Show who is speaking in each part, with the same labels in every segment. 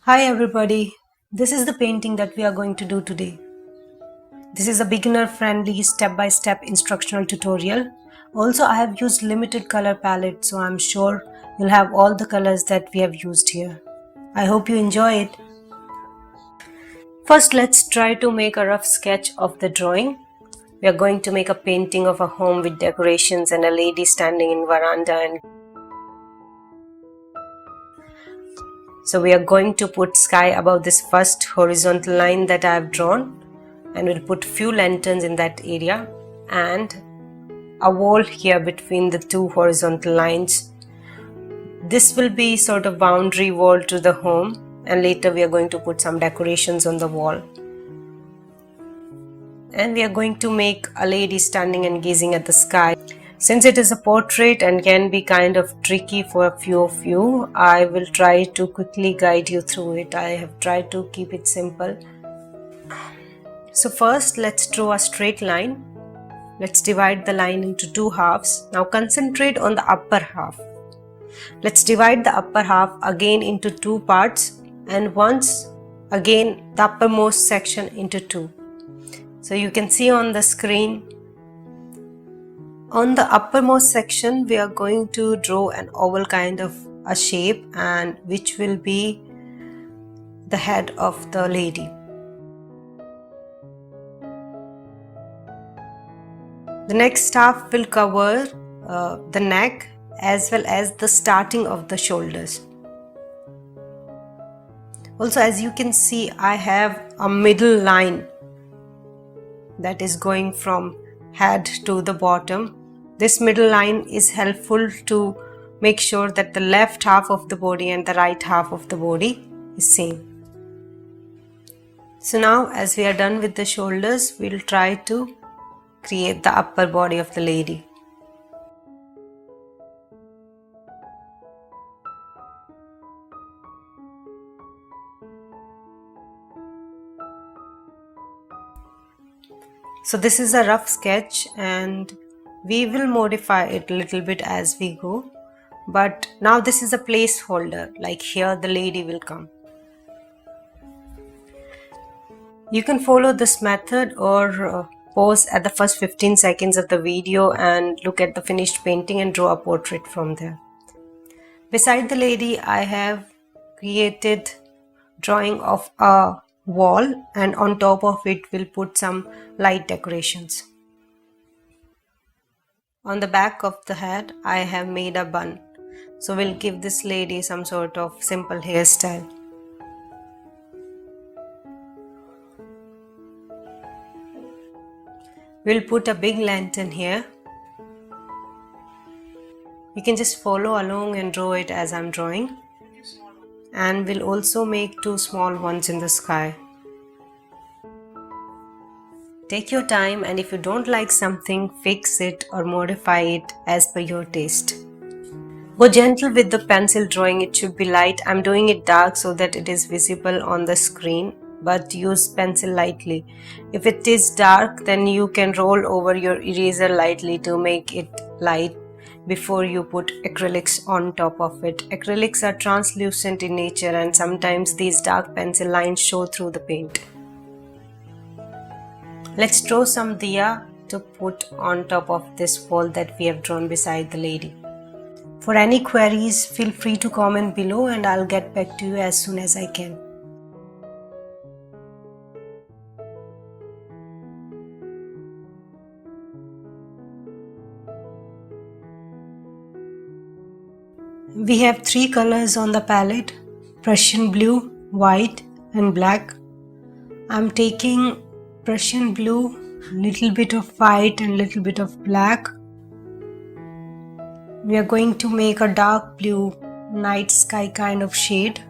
Speaker 1: Hi everybody, this is the painting that we are going to do today. This is a beginner friendly step-by-step instructional tutorial. Also, I have used limited color palette, so I'm sure you'll have all the colors that we have used here. I hope you enjoy it. First, let's try to make a rough sketch of the drawing. We are going to make a painting of a home with decorations and a lady standing in veranda, and so we are going to put sky above this first horizontal line that I have drawn, and we'll put few lanterns in that area and a wall here between the two horizontal lines. This will be sort of boundary wall to the home, and later we are going to put some decorations on the wall. And we are going to make a lady standing and gazing at the sky. Since it is a portrait and can be kind of tricky for a few of you, I will try to quickly guide you through it. I have tried to keep it simple. So first, let's draw a straight line. Let's divide the line into two halves. Now concentrate on the upper half. Let's divide the upper half again into two parts, and once again the uppermost section into two. So you can see on the screen, on the uppermost section we are going to draw an oval kind of a shape, and which will be the head of the lady. The next half will cover the neck as well as the starting of the shoulders. Also, as you can see, I have a middle line that is going from head to the bottom. This middle line is helpful to make sure that the left half of the body and the right half of the body is same. So now, as we are done with the shoulders, we'll try to create the upper body of the lady. So this is a rough sketch and we will modify it a little bit as we go. But now this is a placeholder, like here the lady will come. You can follow this method or pause at the first 15 seconds of the video and look at the finished painting and draw a portrait from there. Beside the lady, I have created drawing of a wall, and on top of it we'll put some light decorations. On the back of the head I have made a bun, so we'll give this lady some sort of simple hairstyle. We'll put a big lantern here. You can just follow along and draw it as I'm drawing. And we'll also make two small ones in the sky. Take your time, and if you don't like something, fix it or modify it as per your taste. Go gentle with the pencil drawing, it should be light. I'm doing it dark so that it is visible on the screen, but use pencil lightly. If it is dark, then you can roll over your eraser lightly to make it light before you put acrylics on top of it. Acrylics are translucent in nature, and sometimes these dark pencil lines show through the paint. Let's draw some diya to put on top of this wall that we have drawn beside the lady. For any queries, feel free to comment below and I'll get back to you as soon as I can. We have three colors on the palette: Prussian blue, white and black. I'm taking Prussian blue, little bit of white and little bit of black. We are going to make a dark blue night sky kind of shade.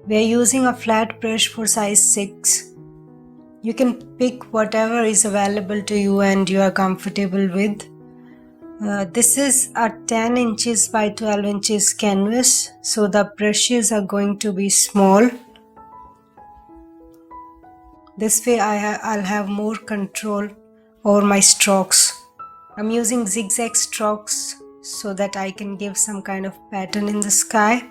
Speaker 1: We are using a flat brush for size 6. You can pick whatever is available to you and you are comfortable with. This is a 10 inches by 12 inches canvas, so the brushes are going to be small. This way I'll have more control over my strokes. I'm using zigzag strokes so that I can give some kind of pattern in the sky.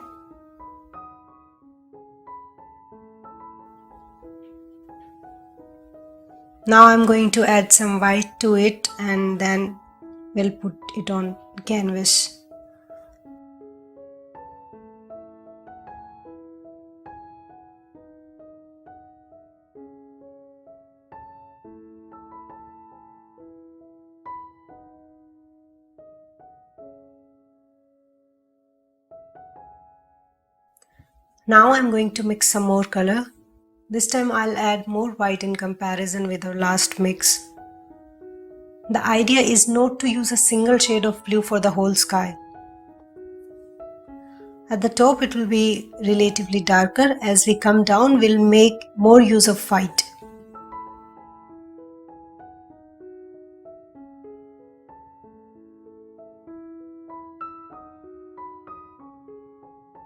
Speaker 1: Now I'm going to add some white to it and then we'll put it on canvas. Now I'm going to mix some more color. This time I'll add more white in comparison with our last mix. The idea is not to use a single shade of blue for the whole sky. At the top it will be relatively darker. As we come down, we'll make more use of white.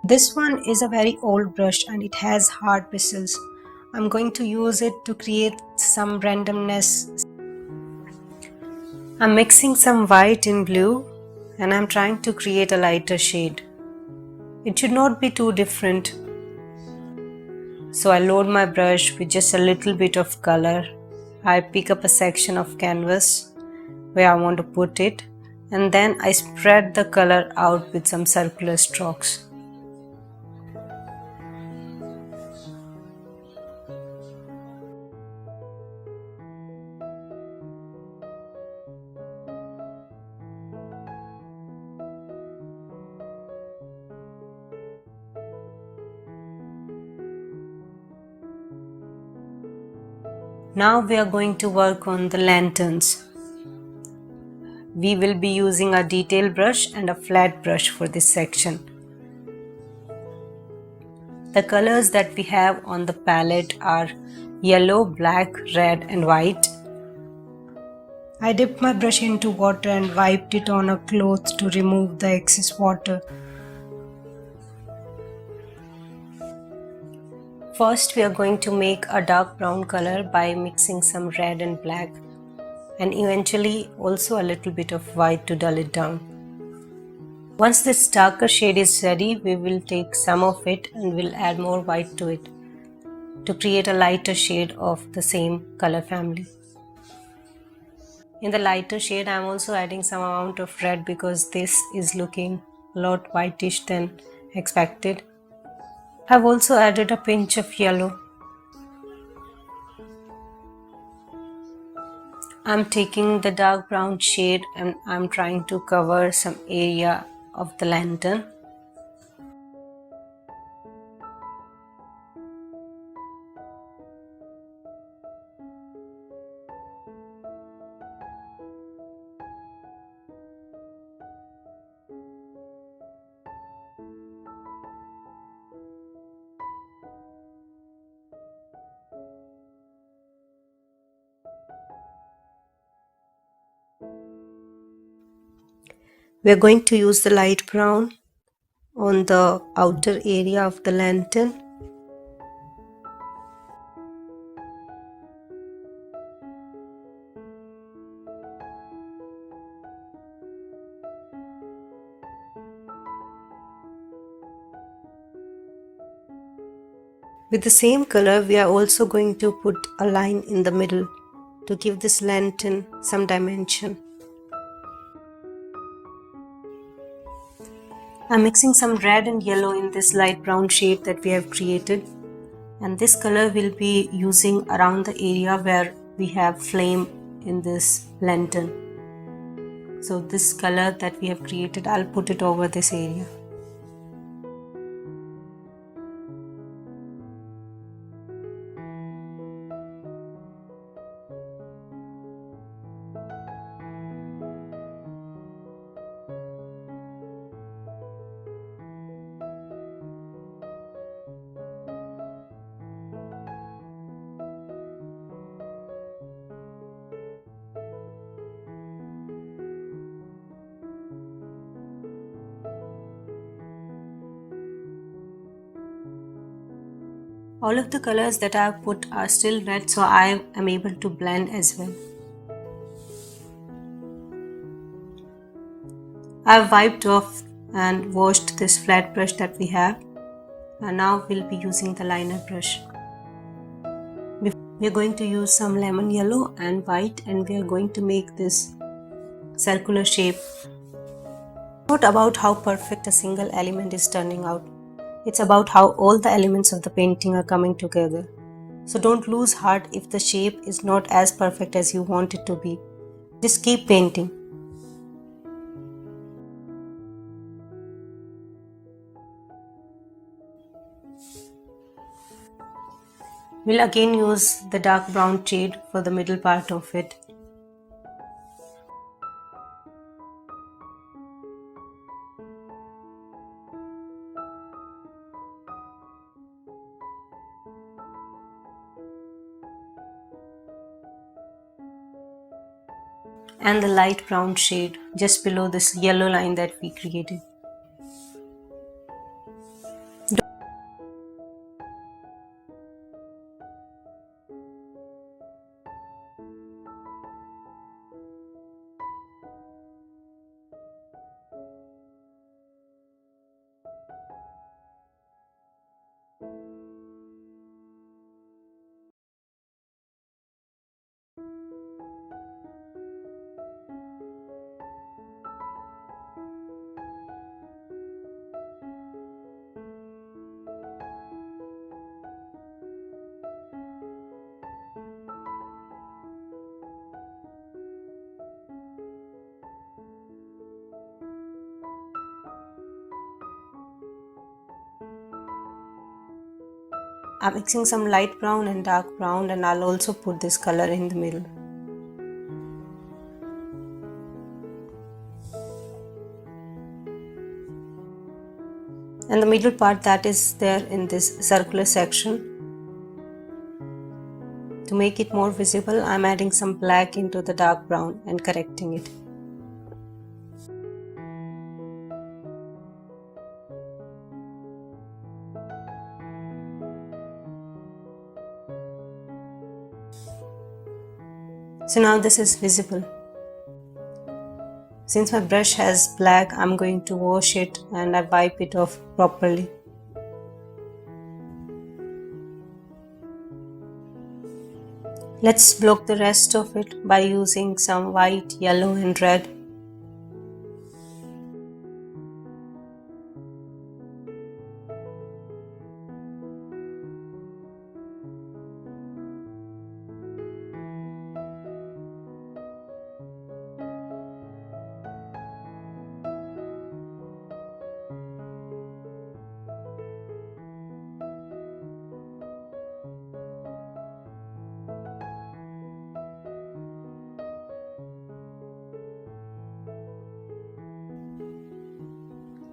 Speaker 1: This one is a very old brush and it has hard bristles. I'm going to use it to create some randomness. I'm mixing some white in blue and I'm trying to create a lighter shade. It should not be too different. So I load my brush with just a little bit of color. I pick up a section of canvas where I want to put it and then I spread the color out with some circular strokes. Now we are going to work on the lanterns. We will be using a detail brush and a flat brush for this section. The colors that we have on the palette are yellow, black, red and white. I dipped my brush into water and wiped it on a cloth to remove the excess water. First we are going to make a dark brown color by mixing some red and black and eventually also a little bit of white to dull it down. Once this darker shade is ready, we will take some of it and we'll add more white to it to create a lighter shade of the same color family. In the lighter shade, I am also adding some amount of red because this is looking a lot whitish than expected. I have also added a pinch of yellow. I'm taking the dark brown shade and I'm trying to cover some area of the lantern. We are going to use the light brown on the outer area of the lantern. With the same color, we are also going to put a line in the middle to give this lantern some dimension. I'm mixing some red and yellow in this light brown shade that we have created, and this color will be using around the area where we have flame in this lantern. So this color that we have created, I'll put it over this area. All of the colors that I have put are still red, so I am able to blend as well. I have wiped off and washed this flat brush that we have, and now we'll be using the liner brush. We are going to use some lemon yellow and white, and we are going to make this circular shape. Not about how perfect a single element is turning out. It's about how all the elements of the painting are coming together. So don't lose heart if the shape is not as perfect as you want it to be. Just keep painting. We'll again use the dark brown shade for the middle part of it. And the light brown shade just below this yellow line that we created. I'm mixing some light brown and dark brown, and I'll also put this color in the middle. And the middle part that is there in this circular section. To make it more visible, I'm adding some black into the dark brown and correcting it. So now this is visible. Since my brush has black, I'm going to wash it and I wipe it off properly. Let's block the rest of it by using some white, yellow and red.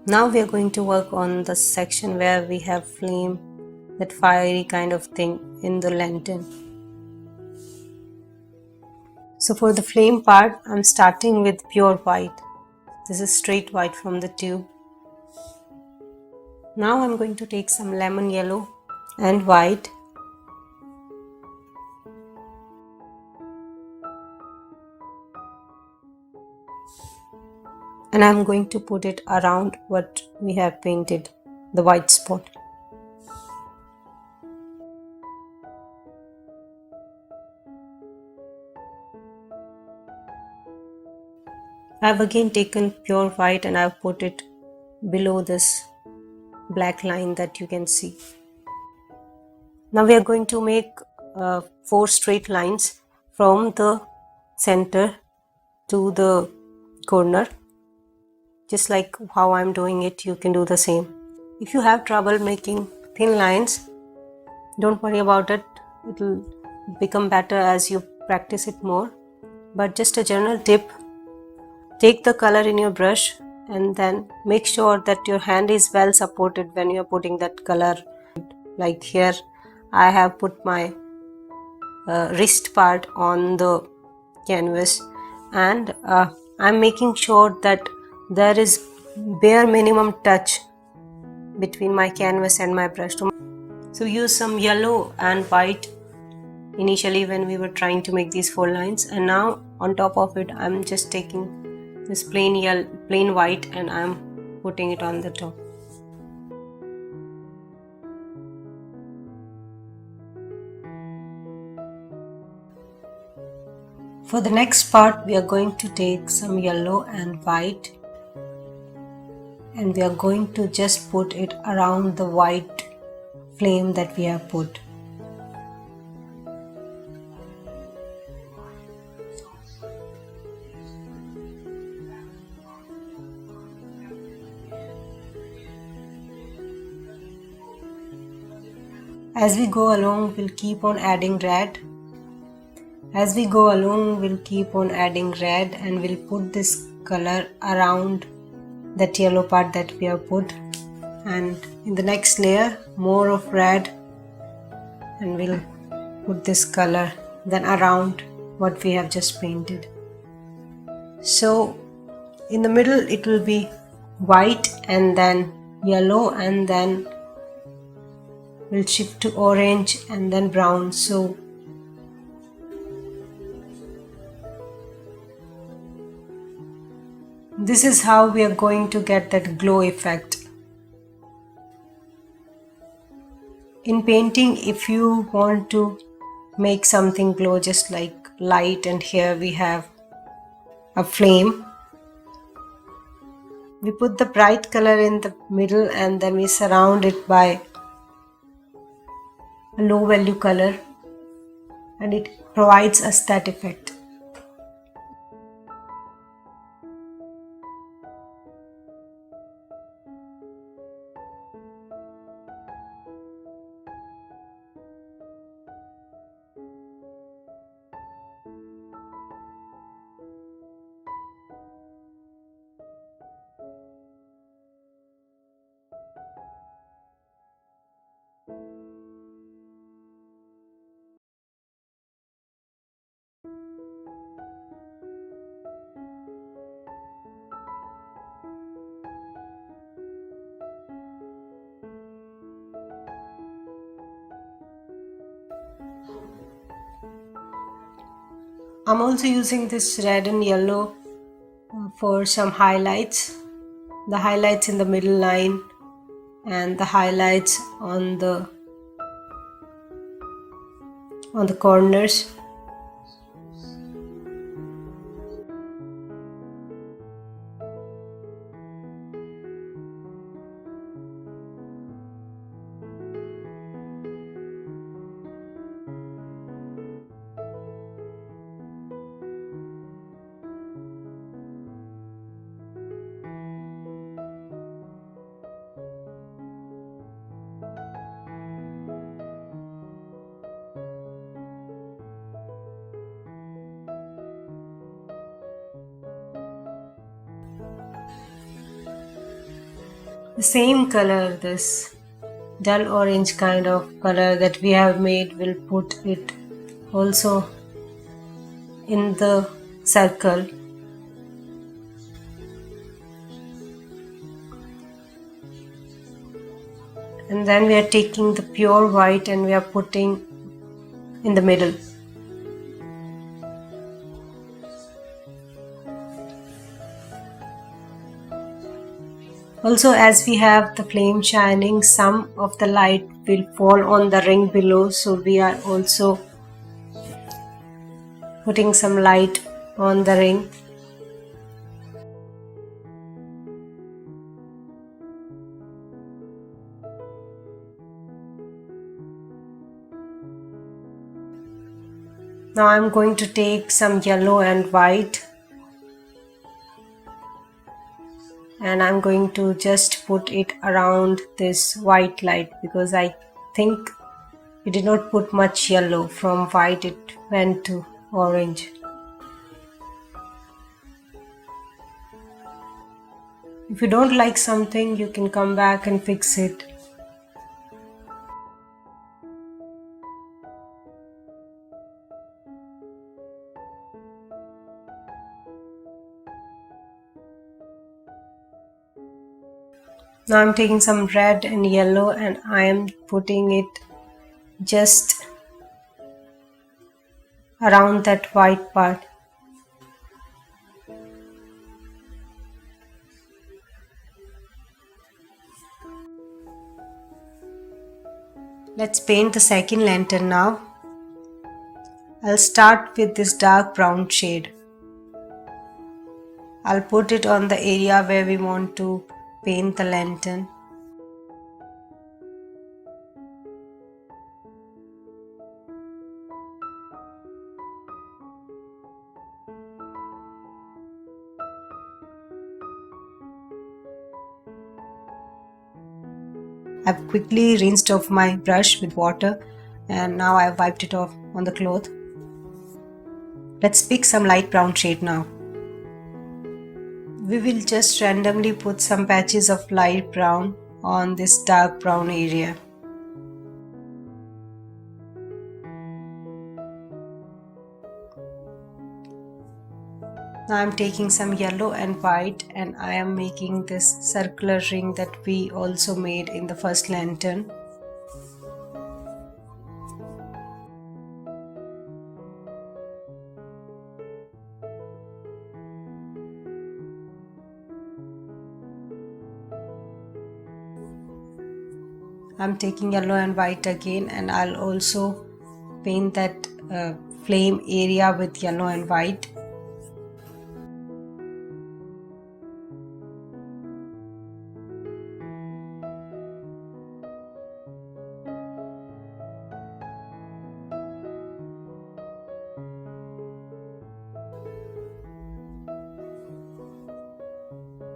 Speaker 1: Now we are going to work on the section where we have flame, that fiery kind of thing in the lantern. So for the flame part, I'm starting with pure white. This is straight white from the tube. Now I'm going to take some lemon yellow and white. And I'm going to put it around what we have painted, the white spot. I've again taken pure white and I've put it below this black line that you can see. Now we are going to make 4 straight lines from the center to the corner. Just like how I'm doing it, you can do the same. If you have trouble making thin lines, don't worry about it. It will become better as you practice it more. But just a general tip, take the color in your brush and then make sure that your hand is well supported when you're putting that color. Like here, I have put my wrist part on the canvas, and I'm making sure that there is bare minimum touch between my canvas and my brush. So we use some yellow and white initially when we were trying to make these 4 lines, and now on top of it I'm just taking this plain white and I'm putting it on the top. For the next part we are going to take some yellow and white and we are going to just put it around the white flame that we have put. As we go along, we'll keep on adding red. And we'll put this color around that yellow part that we have put. And in the next layer, more of red, and we'll put this color then around what we have just painted. So in the middle it will be white and then yellow, and then we'll shift to orange and then brown. So this is how we are going to get that glow effect. In painting, if you want to make something glow just like light, and here we have a flame, we put the bright color in the middle and then we surround it by a low value color, and it provides us that effect. I'm also using this red and yellow for some highlights. The highlights in the middle line and the highlights on the corners. The same color, this dull orange kind of color that we have made, we'll put it also in the circle. And then we are taking the pure white and we are putting in the middle. Also, as we have the flame shining, some of the light will fall on the ring below, so we are also putting some light on the ring. Now I'm going to take some yellow and white, and I'm going to just put it around this white light, because I think we did not put much yellow. From white it went to orange. If you don't like something, you can come back and fix it. Now I'm taking some red and yellow and I am putting it just around that white part. Let's paint the second lantern now. I'll start with this dark brown shade. I'll put it on the area where we want to paint the lantern. I've quickly rinsed off my brush with water and now I've wiped it off on the cloth. Let's pick some light brown shade now. We will just randomly put some patches of light brown on this dark brown area. Now I'm taking some yellow and white and I am making this circular ring that we also made in the first lantern. I'm taking yellow and white again and I'll also paint that flame area with yellow and white.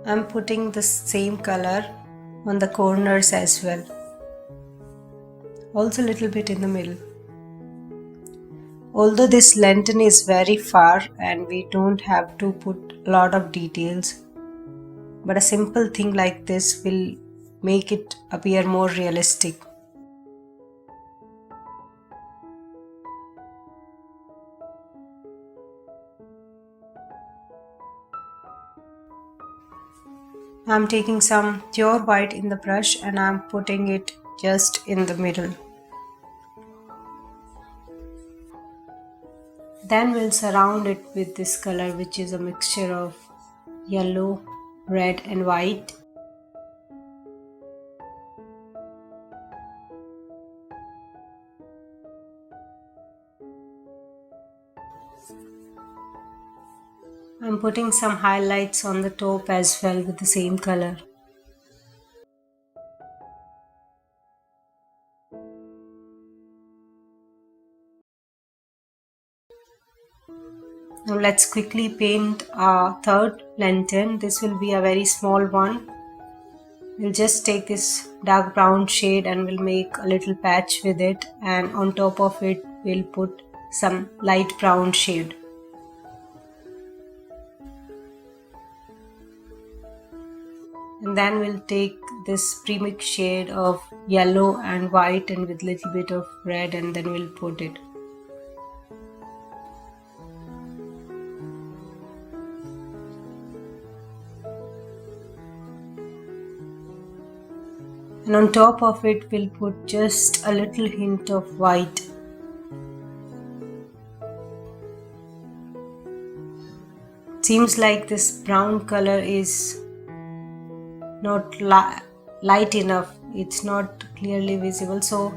Speaker 1: I'm putting the same color on the corners as well. Also a little bit in the middle. Although this lantern is very far and we don't have to put a lot of details, but a simple thing like this will make it appear more realistic. I'm taking some pure white in the brush and I'm putting it just in the middle. Then we'll surround it with this color, which is a mixture of yellow, red and white. I'm putting some highlights on the top as well with the same color. Now let's quickly paint our third lantern. This will be a very small one. We'll just take this dark brown shade and we'll make a little patch with it, and on top of it we'll put some light brown shade. And then we'll take this premix shade of yellow and white and with little bit of red, and then we'll put it. And on top of it we'll put just a little hint of white. Seems like this brown color is not light enough, it's not clearly visible, so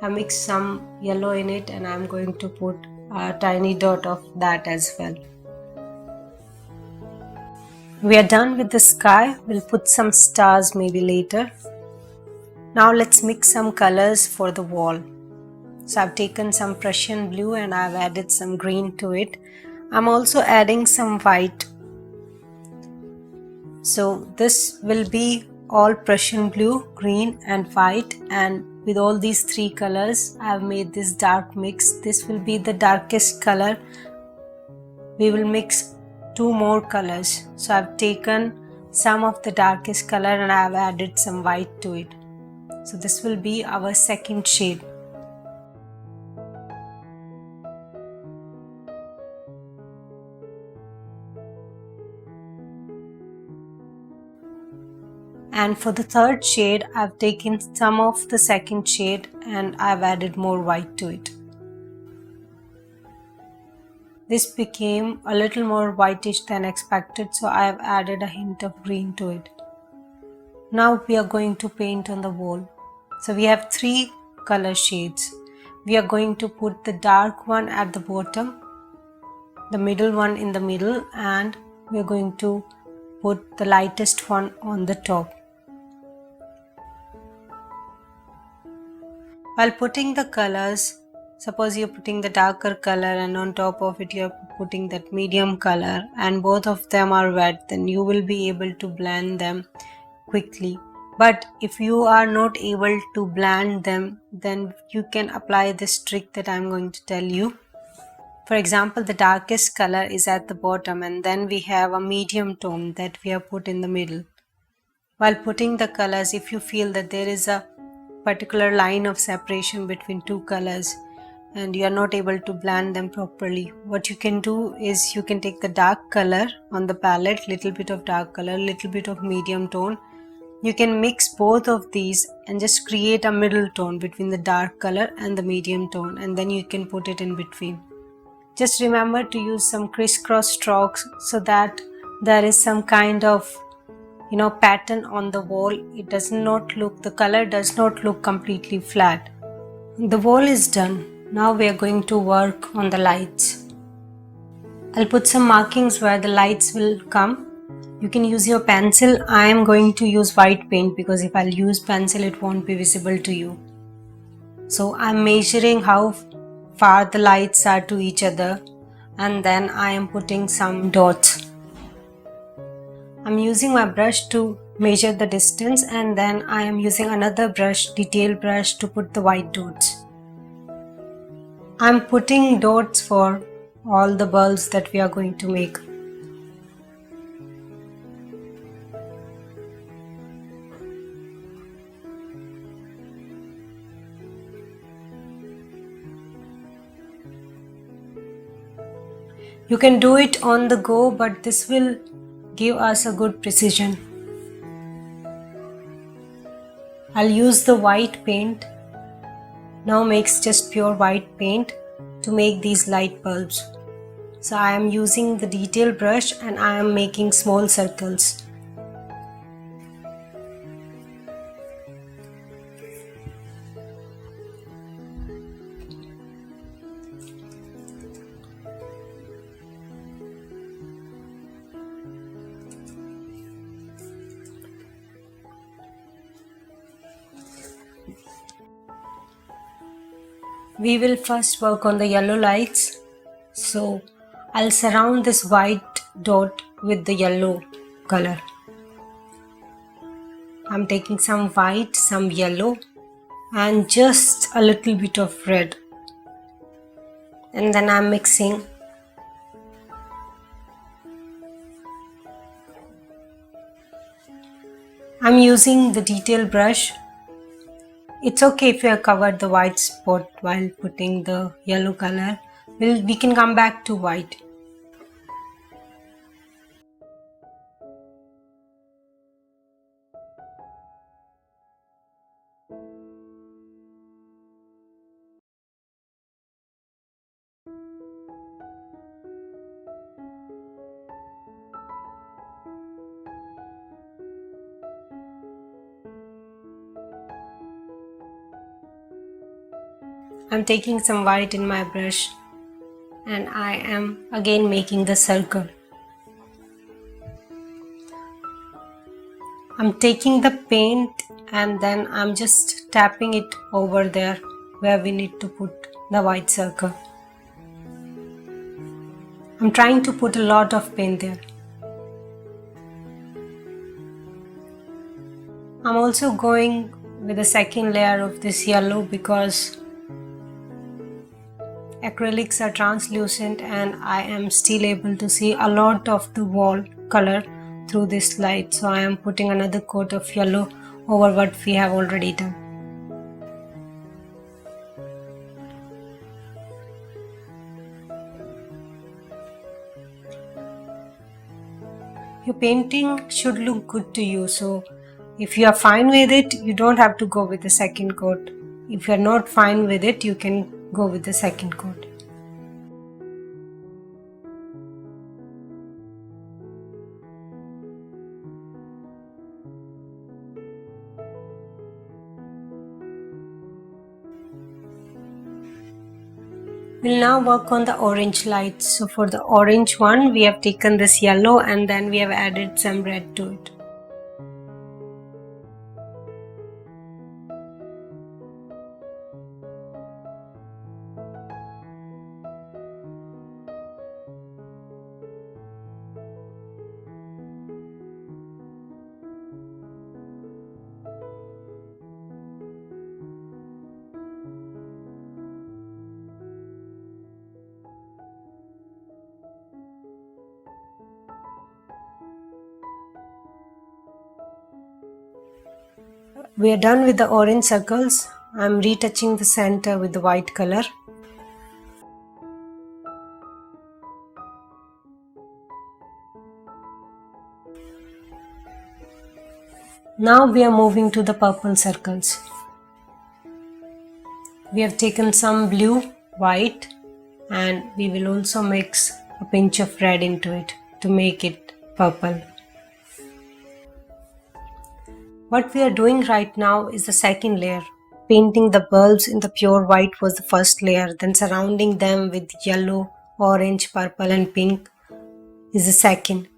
Speaker 1: I mixed some yellow in it and I'm going to put a tiny dot of that as well. We are done with the sky. We'll put some stars maybe later. Now let's mix some colors for the wall. So I've taken some Prussian blue and I've added some green to it. I'm also adding some white. So this will be all Prussian blue, green and white, and with all these three colors I've made this dark mix. This will be the darkest color. We will mix two more colors. So I've taken some of the darkest color and I've added some white to it. So this will be our second shade. And for the third shade, I've taken some of the second shade and I've added more white to it. This became a little more whitish than expected, so I have added a hint of green to it. Now we are going to paint on the wall. So we have 3 color shades. We are going to put the dark one at the bottom, the middle one in the middle, and we are going to put the lightest one on the top. While putting the colors, suppose you're putting the darker color and on top of it you're putting that medium color and both of them are wet, then you will be able to blend them quickly. But if you are not able to blend them, then you can apply this trick that I'm going to tell you. For example, the darkest color is at the bottom and then we have a medium tone that we have put in the middle. While putting the colors, if you feel that there is a particular line of separation between 2 colors and you are not able to blend them properly, what you can do is you can take the dark color on the palette, little bit of dark color, little bit of medium tone. You can mix both of these and just create a middle tone between the dark color and the medium tone, and then you can put it in between. Just remember to use some crisscross strokes so that there is some kind of pattern on the wall. It does not look, the color does not look completely flat. The wall is done. Now we are going to work on the lights. I'll put some markings where the lights will come. You can use your pencil. I am going to use white paint because if I'll use pencil it won't be visible to you. So I'm measuring how far the lights are to each other and then I am putting some dots. I'm using my brush to measure the distance and then I am using another brush, detail brush, to put the white dots. I'm putting dots for all the bulbs that we are going to make. You can do it on the go, but this will give us a good precision. I'll use the white paint. Now mix just pure white paint to make these light bulbs. So I am using the detail brush and I am making small circles. We will first work on the yellow lights. So I'll surround this white dot with the yellow color. I'm taking some white, some yellow and just a little bit of red. And then I'm mixing. I'm using the detail brush. It's okay if you have covered the white spot while putting the yellow color. We can come back to white. I'm taking some white in my brush and I am again making the circle. I'm taking the paint and then I'm just tapping it over there where we need to put the white circle. I'm trying to put a lot of paint there. I'm also going with the second layer of this yellow because acrylics are translucent and I am still able to see a lot of the wall color through this light. So I am putting another coat of yellow over what we have already done. Your painting should look good to you, so If you are fine with it, you don't have to go with the second coat. If you are not fine with it, you can go with the second coat. We'll now work on the orange lights. So for the orange one, we have taken this yellow and then we have added some red to it. We are done with the orange circles. I'm retouching the center with the white color. Now we are moving to the purple circles. We have taken some blue, white, and we will also mix a pinch of red into it to make it purple. What we are doing right now is the second layer. Painting the bulbs in the pure white was the first layer, then surrounding them with yellow, orange, purple and pink is the second.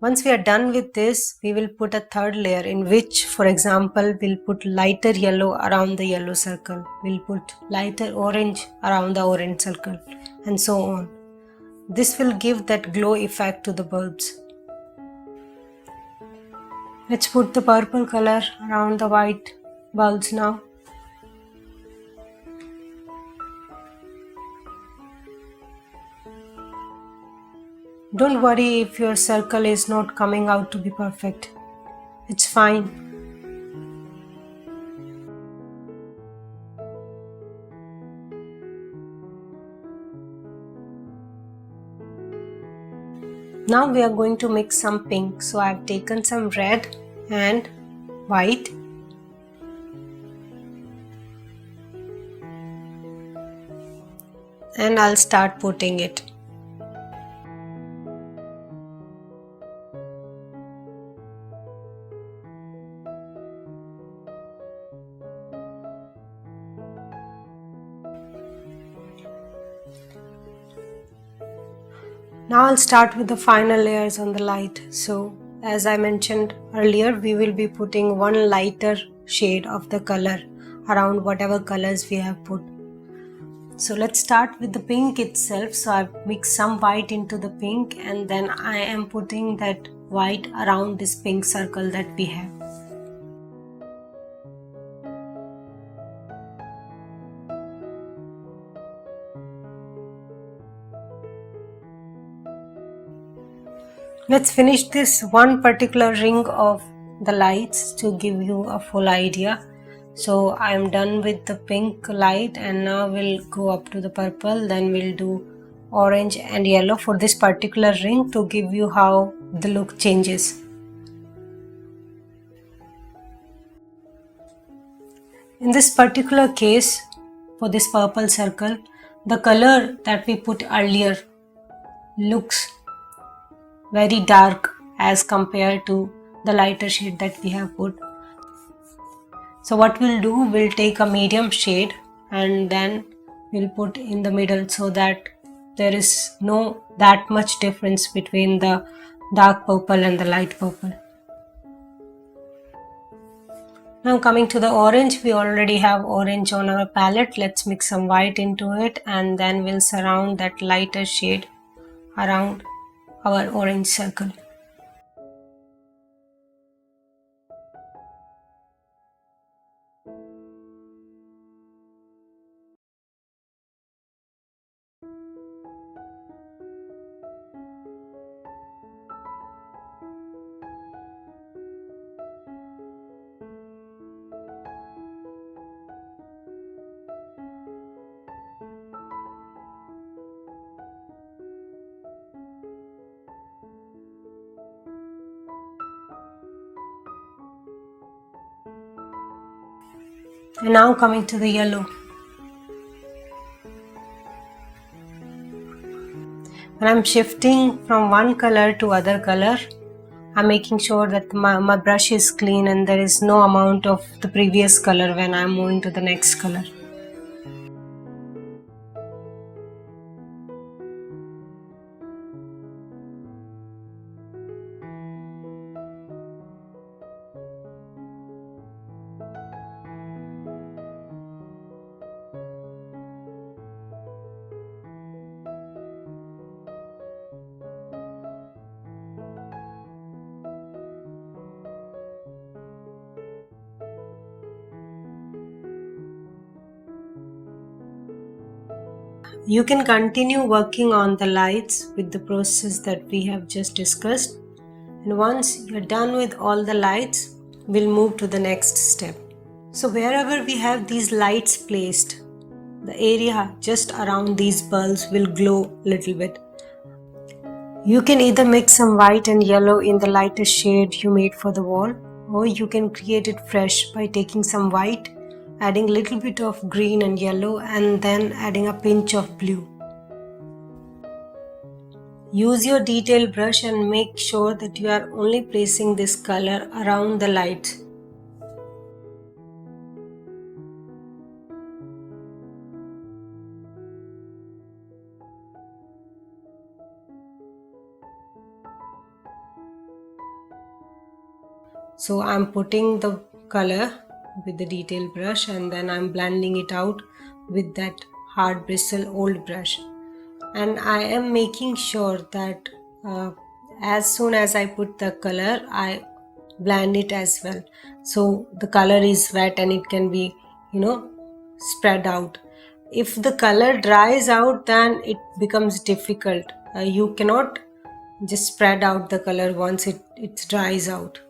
Speaker 1: Once we are done with this, we will put a third layer in which, for example, we'll put lighter yellow around the yellow circle. We'll put lighter orange around the orange circle and so on. This will give that glow effect to the bulbs. Let's put the purple color around the white bulbs now. Don't worry if your circle is not coming out to be perfect. It's fine. Now we are going to mix some pink. So I have taken some red and white. And I'll start putting it. Now I'll start with the final layers on the light. So as I mentioned earlier, we will be putting one lighter shade of the color around whatever colors we have put. So let's start with the pink itself. So I've mixed some white into the pink and then I am putting that white around this pink circle that we have. Let's finish this one particular ring of the lights to give you a full idea. So I am done with the pink light and now we'll go up to the purple, then we'll do orange and yellow for this particular ring to give you how the look changes. In this particular case, for this purple circle, the color that we put earlier looks very dark as compared to the lighter shade that we have put. So what we'll do, we'll take a medium shade and then we'll put in the middle so that there is no that much difference between the dark purple and the light purple. Now coming to the orange, we already have orange on our palette. Let's mix some white into it and then we'll surround that lighter shade around our orange circle. And now coming to the yellow. When I'm shifting from one color to other color, I'm making sure that my brush is clean and there is no amount of the previous color when I'm moving to the next color. You can continue working on the lights with the process that we have just discussed. And once you're done with all the lights, we'll move to the next step. So wherever we have these lights placed, the area just around these bulbs will glow a little bit. You can either mix some white and yellow in the lighter shade you made for the wall, or you can create it fresh by taking some white, adding a little bit of green and yellow, and then adding a pinch of blue. Use your detail brush and make sure that you are only placing this color around the light. So I'm putting the color with the detail brush and then I'm blending it out with that hard bristle old brush. And I am making sure that as soon as I put the color, I blend it as well. So the color is wet and it can be, spread out. If the color dries out, then it becomes difficult. You cannot just spread out the color once it dries out.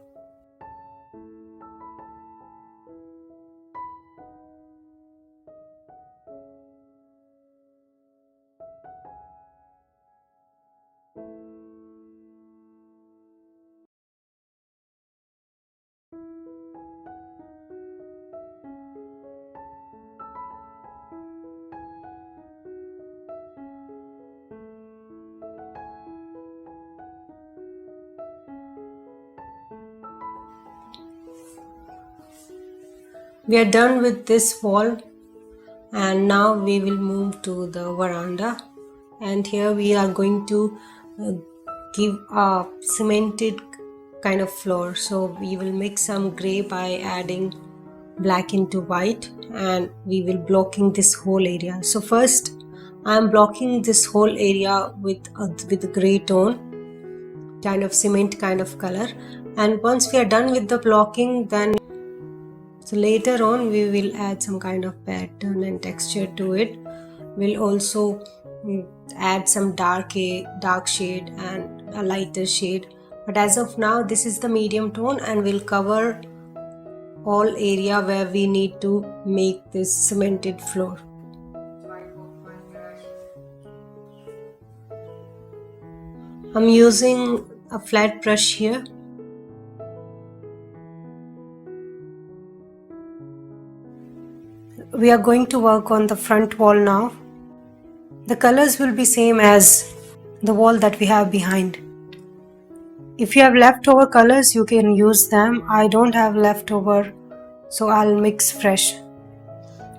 Speaker 1: We are done with this wall and now we will move to the veranda, and here we are going to give a cemented kind of floor. So we will mix some gray by adding black into white and we will blocking this whole area. So first I am blocking this whole area with a gray tone, kind of cement kind of color, and once we are done with the blocking, then so later on we will add some kind of pattern and texture to it. We'll also add some dark shade and a lighter shade, but as of now this is the medium tone and we'll cover all area where we need to make this cemented floor. I'm using a flat brush here. We are going to work on the front wall now. The colors will be same as the wall that we have behind. If you have leftover colors, you can use them. I don't have leftover, so I'll mix fresh.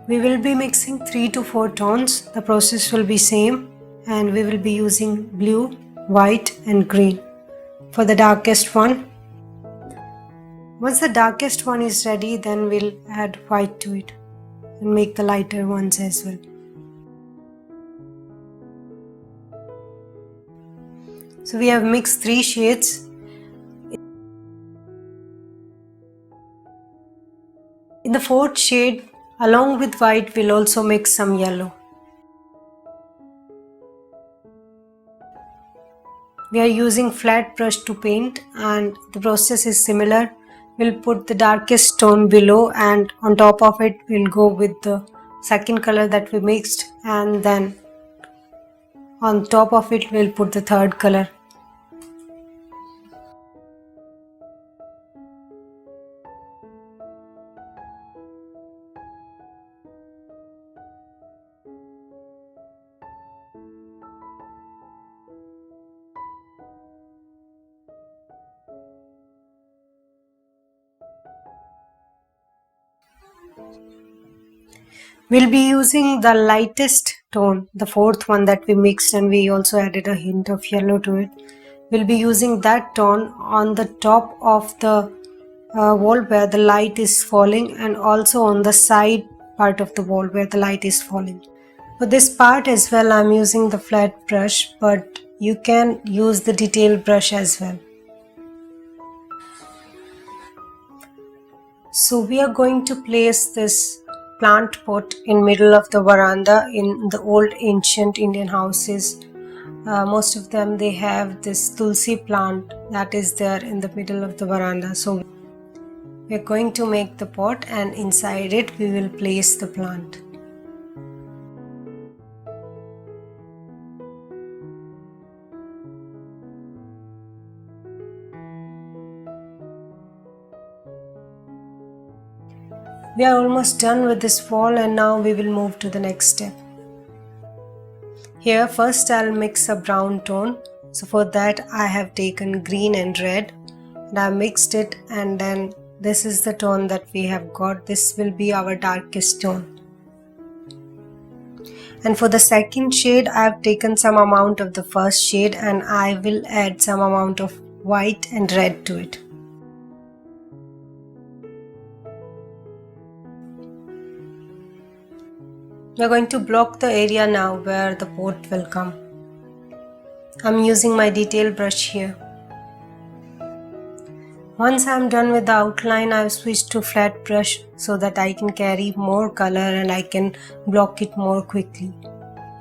Speaker 1: We will be mixing 3 to 4 tones. The process will be same and we will be using blue, white and green for the darkest one. Once the darkest one is ready, then we'll add white to it and make the lighter ones as well. So we have mixed 3 shades. In the 4th shade, along with white, we'll also mix some yellow. We are using flat brush to paint and the process is similar. We'll put the darkest tone below and on top of it we'll go with the second color that we mixed, and then on top of it we'll put the third color. We'll be using the lightest tone, the fourth one that we mixed, and we also added a hint of yellow to it. We'll be using that tone on the top of the wall where the light is falling, and also on the side part of the wall where the light is falling. For this part as well, I'm using the flat brush, but you can use the detail brush as well. So we are going to place this plant pot in middle of the veranda. In the old ancient Indian houses, most of them, they have this tulsi plant that is there in the middle of the veranda. So we are going to make the pot, and inside it we will place the plant. We are almost done with this wall, and now we will move to the next step. Here first I'll mix a brown tone. So for that I have taken green and red, and I mixed it, and then this is the tone that we have got. This will be our darkest tone. And for the second shade I have taken some amount of the first shade, and I will add some amount of white and red to it. We are going to block the area now where the pot will come. I'm using my detail brush here. Once I'm done with the outline, I've switched to flat brush so that I can carry more color and I can block it more quickly.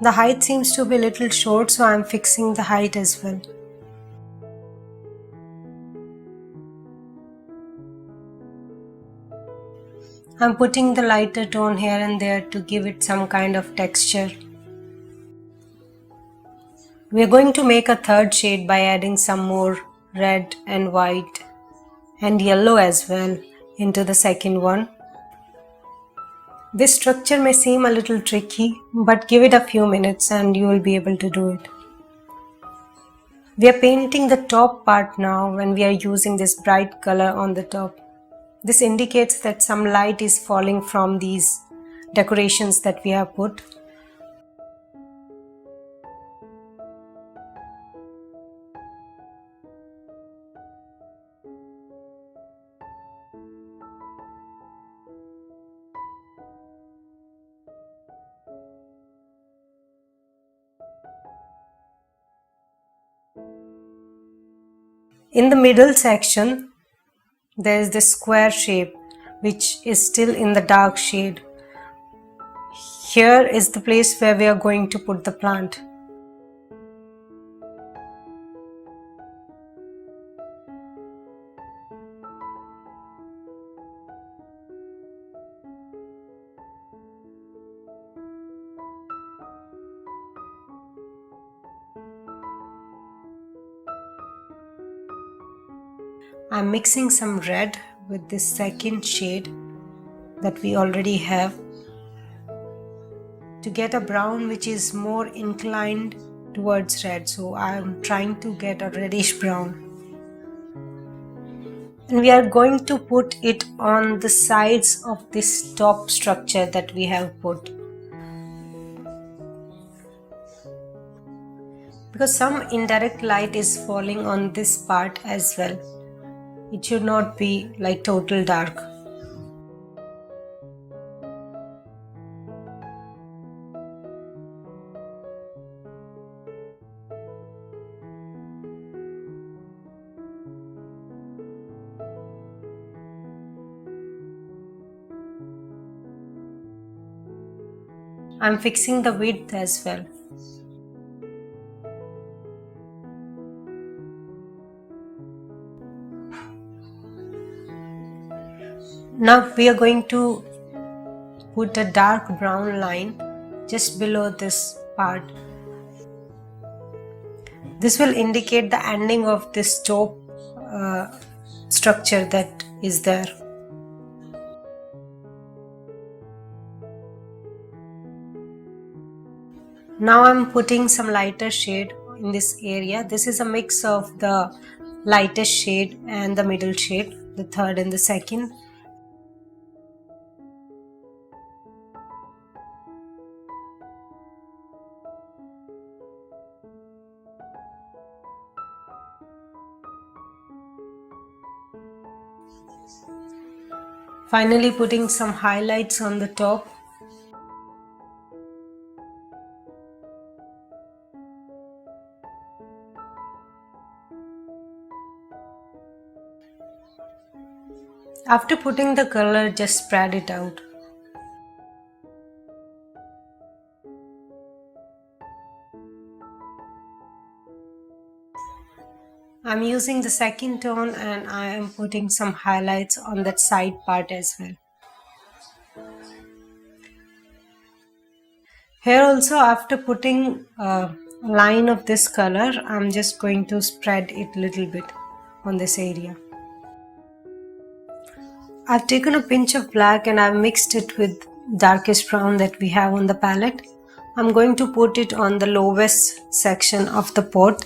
Speaker 1: The height seems to be a little short, so I'm fixing the height as well. I'm putting the lighter tone here and there to give it some kind of texture. We are going to make a third shade by adding some more red and white and yellow as well into the second one. This structure may seem a little tricky, but give it a few minutes and you will be able to do it. We are painting the top part now when we are using this bright color on the top. This indicates that some light is falling from these decorations that we have put. In the middle section, there is this square shape which is still in the dark shade. Here is the place where we are going to put the plant. I'm mixing some red with this second shade that we already have to get a brown which is more inclined towards red. So I'm trying to get a reddish brown. And we are going to put it on the sides of this top structure that we have put. Because some indirect light is falling on this part as well. It should not be like total dark. I'm fixing the width as well. Now we are going to put a dark brown line just below this part. This will indicate the ending of this top structure that is there. Now I'm putting some lighter shade in this area. This is a mix of the lightest shade and the middle shade, the third and the second. Finally putting some highlights on the top. After putting the color, just spread it out. I'm using the second tone and I am putting some highlights on that side part as well. Here also, after putting a line of this color, I'm just going to spread it a little bit on this area. I've taken a pinch of black and I've mixed it with darkest brown that we have on the palette. I'm going to put it on the lowest section of the pot.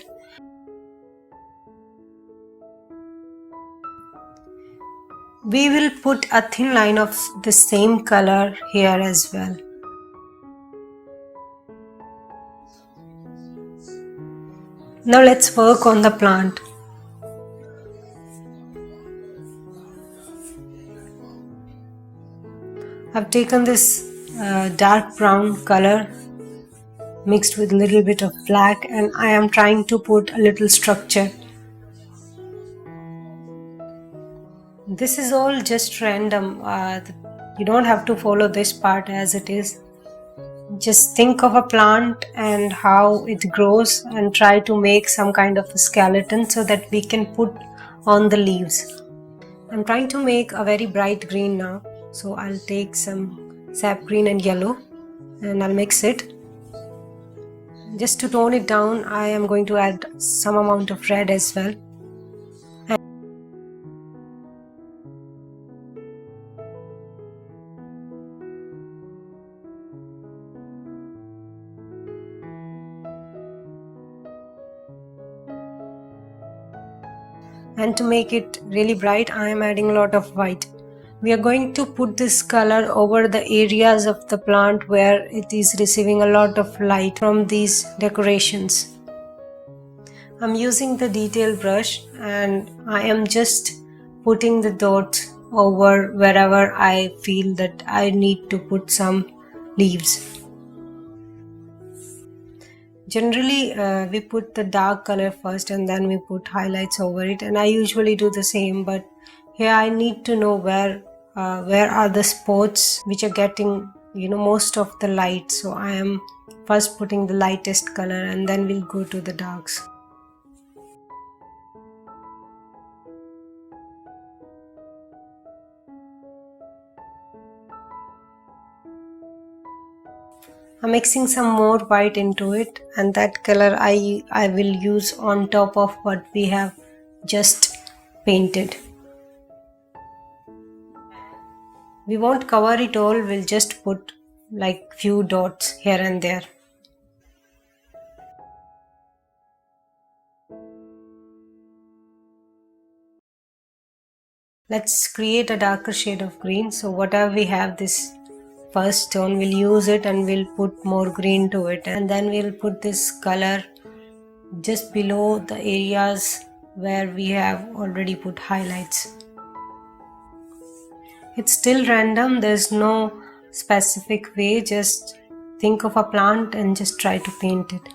Speaker 1: We will put a thin line of the same color here as well. Now let's work on the plant. I've taken this dark brown color mixed with a little bit of black and I am trying to put a little structure. This is all just random. You don't have to follow this part as it is. Just think of a plant and how it grows and try to make some kind of a skeleton so that we can put on the leaves. I'm trying to make a very bright green now. So I'll take some sap green and yellow and I'll mix it. Just to tone it down, I am going to add some amount of red as well. And to make it really bright, I am adding a lot of white. We are going to put this color over the areas of the plant where it is receiving a lot of light from these decorations. I'm using the detail brush and I am just putting the dots over wherever I feel that I need to put some leaves. Generally, we put the dark color first and then we put highlights over it, and I usually do the same, but here I need to know where are the spots which are getting most of the light. So I am first putting the lightest color and then we'll go to the darks. I'm mixing some more white into it, and that color I will use on top of what we have just painted. We won't cover it all, we'll just put like few dots here and there. Let's create a darker shade of green. So whatever we have this first tone, we'll use it and we'll put more green to it, and then we'll put this color just below the areas where we have already put highlights. It's still random, there's no specific way, just think of a plant and just try to paint it.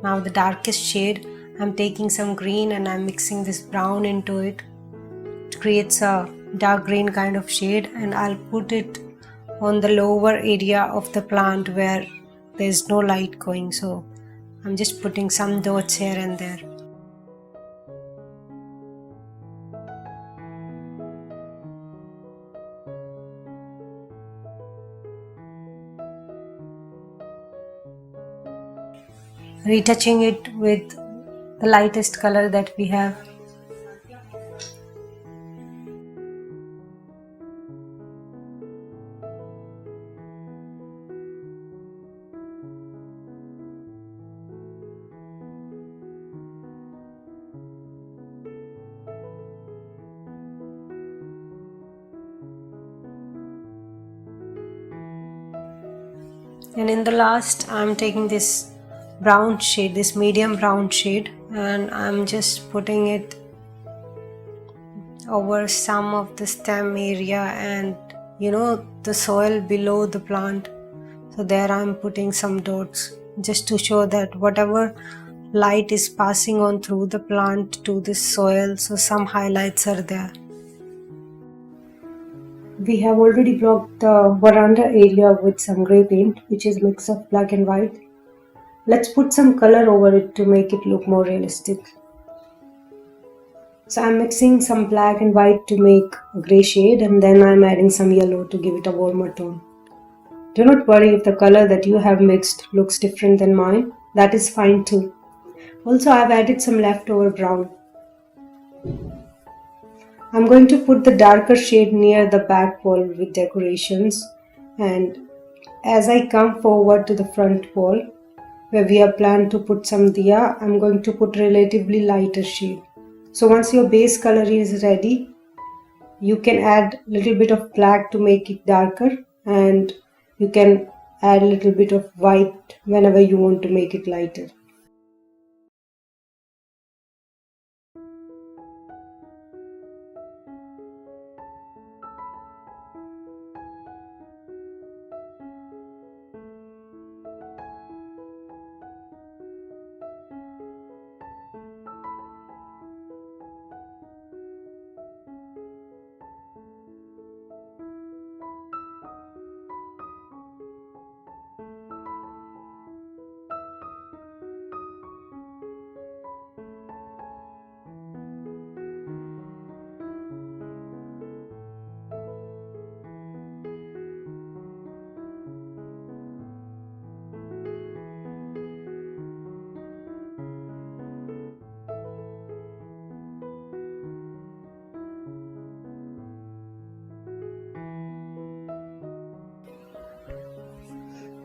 Speaker 1: Now the darkest shade, I'm taking some green and I'm mixing this brown into it. It creates a dark green kind of shade, and I'll put it on the lower area of the plant where there's no light going. So I'm just putting some dots here and there. Retouching it with the lightest color that we have. And in the last, I'm taking this brown shade, this medium brown shade, and I'm just putting it over some of the stem area and the soil below the plant. So there I'm putting some dots just to show that whatever light is passing on through the plant to this soil, so some highlights are there. We have already blocked the veranda area with some grey paint, which is a mix of black and white. Let's put some color over it to make it look more realistic. So I'm mixing some black and white to make a grey shade, and then I'm adding some yellow to give it a warmer tone. Do not worry if the color that you have mixed looks different than mine. That is fine too. Also, I've added some leftover brown. I'm going to put the darker shade near the back wall with decorations, and as I come forward to the front wall where we have planned to put some diya, I'm going to put relatively lighter shade. So once your base color is ready, you can add a little bit of black to make it darker, and you can add a little bit of white whenever you want to make it lighter.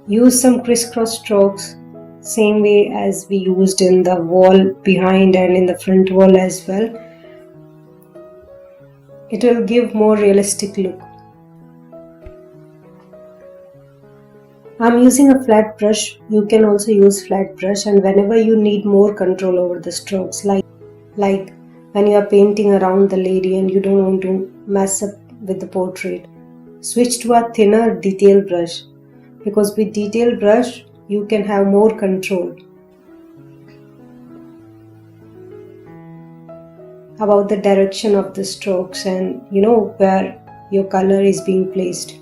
Speaker 1: Use some crisscross strokes, same way as we used in the wall behind and in the front wall as well. It will give more realistic look. I'm using a flat brush. You can also use flat brush, and whenever you need more control over the strokes, like when you are painting around the lady and you don't want to mess up with the portrait, switch to a thinner detail brush, because with detail brush you can have more control about the direction of the strokes and where your color is being placed.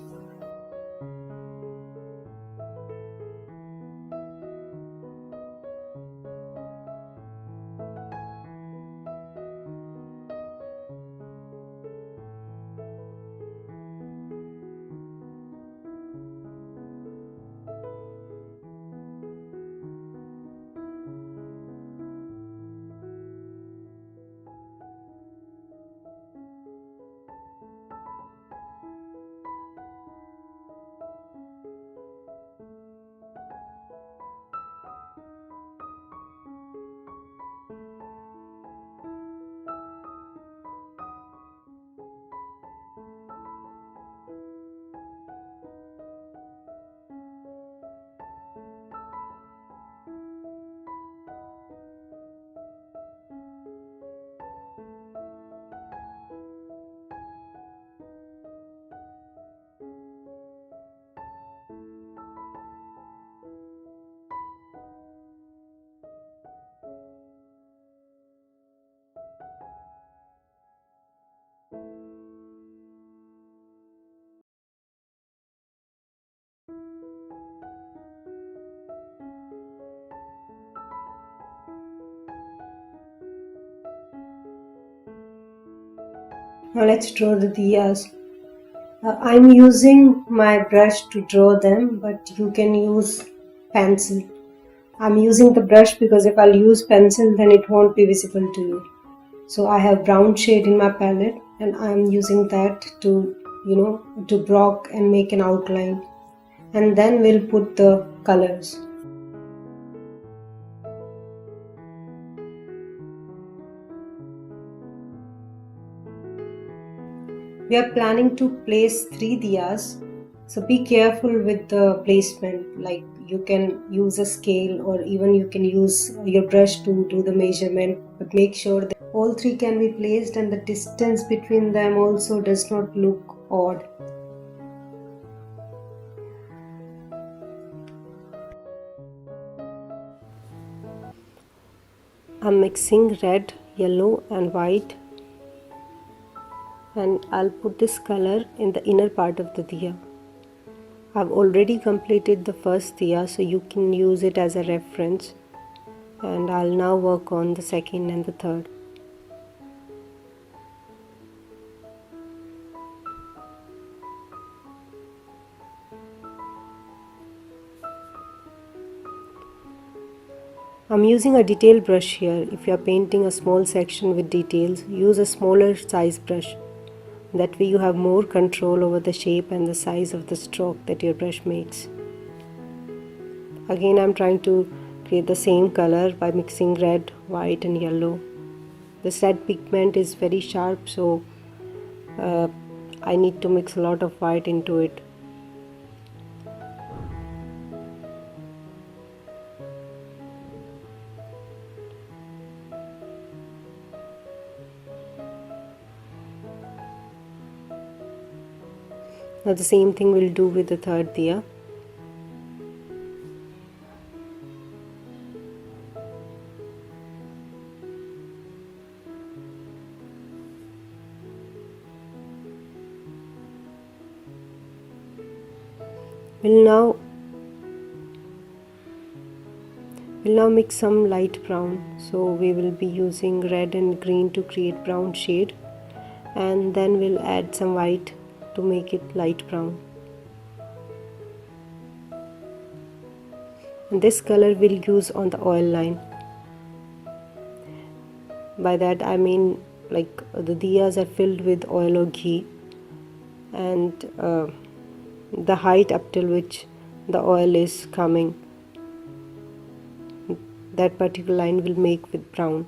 Speaker 1: Now let's draw the diyas. I'm using my brush to draw them, but you can use pencil. I'm using the brush because if I'll use pencil then it won't be visible to you. So I have brown shade in my palette and I'm using that to to block and make an outline, and then we'll put the colors. We are planning to place 3 diyas, So be careful with the placement, like you can use a scale or even you can use your brush to do the measurement, but make sure that all three can be placed and the distance between them also does not look odd. I'm mixing red, yellow and white, and I'll put this color in the inner part of the diya. I've already completed the first diya, so you can use it as a reference, and I'll now work on the second and the third. I'm using a detail brush here. If you are painting a small section with details, use a smaller size brush. That way you have more control over the shape and the size of the stroke that your brush makes. Again, I'm trying to create the same color by mixing red, white and yellow. This red pigment is very sharp, so I need to mix a lot of white into it. Now the same thing we'll do with the third diya. We'll now mix some light brown. So we will be using red and green to create brown shade, and then we'll add some white to make it light brown. And this color we'll use on the oil line. By that I mean like the diyas are filled with oil or ghee, and the height up till which the oil is coming, that particular line will make with brown.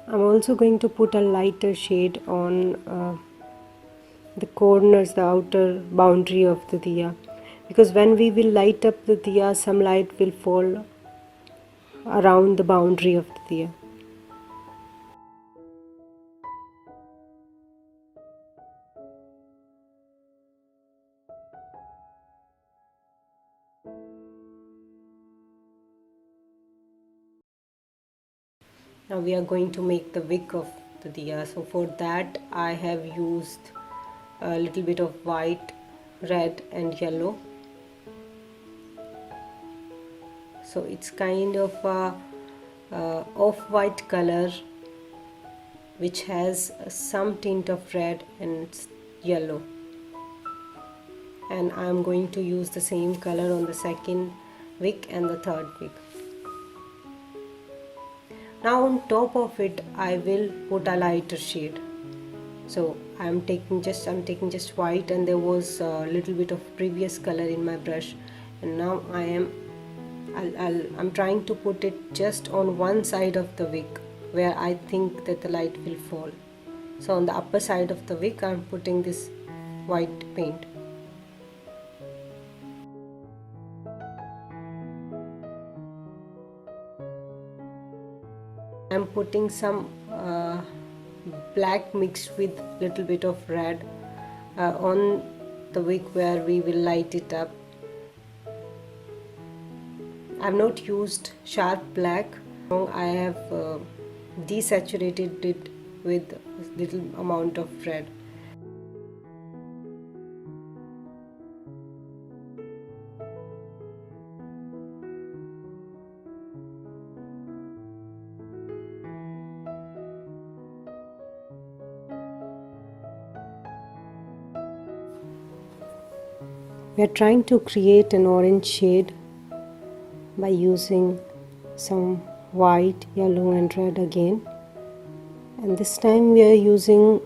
Speaker 1: I'm also going to put a lighter shade on the corners, the outer boundary of the diya, because when we will light up the diya, some light will fall around the boundary of the diya. Now we are going to make the wick of the diya. So for that I have used a little bit of white, red and yellow. So it's kind of a off-white color which has some tint of red and yellow, and I'm going to use the same color on the second wick and the third wick. Now on top of it I will put a lighter shade. So I'm taking just white, and there was a little bit of previous color in my brush, and now I'm trying to put it just on one side of the wick where I think that the light will fall. So on the upper side of the wick I'm putting this white paint. I'm putting some black mixed with little bit of red on the wick where we will light it up. I have not used sharp black. I have desaturated it with little amount of red. We are trying to create an orange shade by using some white, yellow and red again. And this time we are using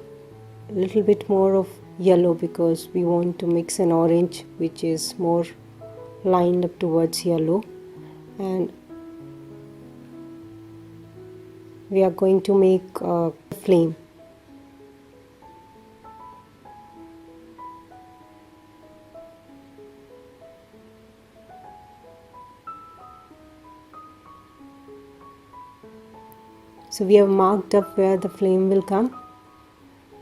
Speaker 1: a little bit more of yellow because we want to mix an orange which is more lined up towards yellow, and we are going to make a flame. So we have marked up where the flame will come,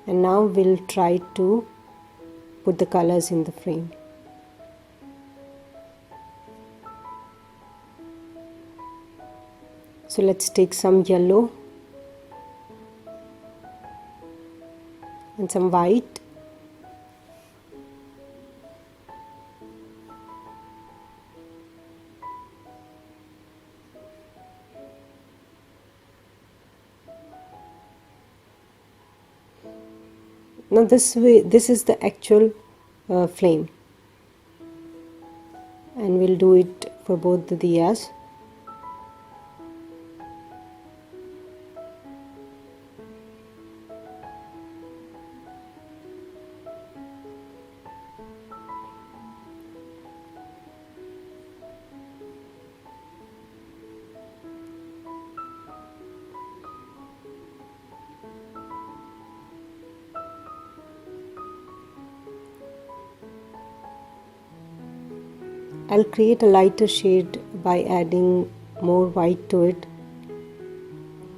Speaker 1: and now we'll try to put the colors in the frame. So let's take some yellow and some white, now this is the actual flame, and we'll do it for both the diyas. I'll create a lighter shade by adding more white to it,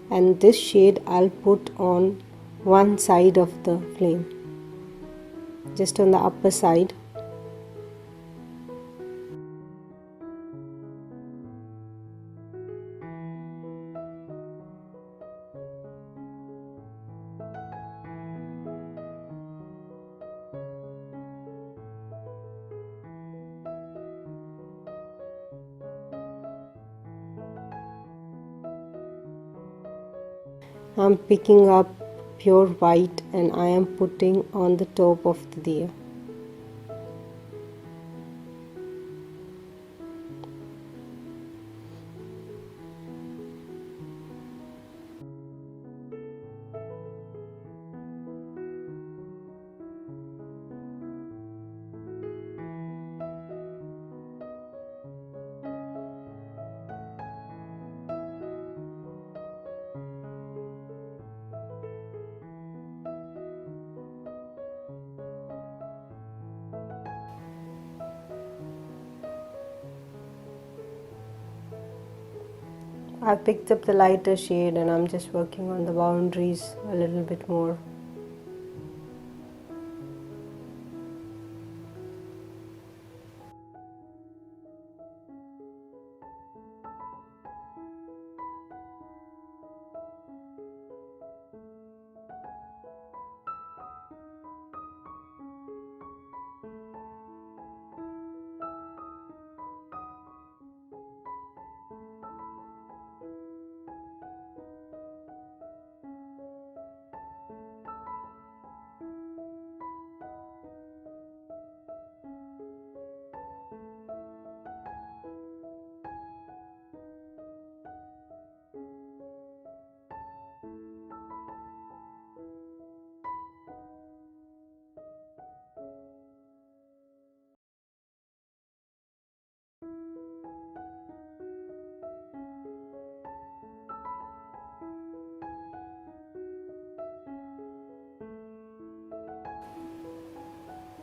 Speaker 1: and this shade I'll put on one side of the flame, just on the upper side. I'm picking up pure white and I am putting on the top of the diya. I picked up the lighter shade and I'm just working on the boundaries a little bit more.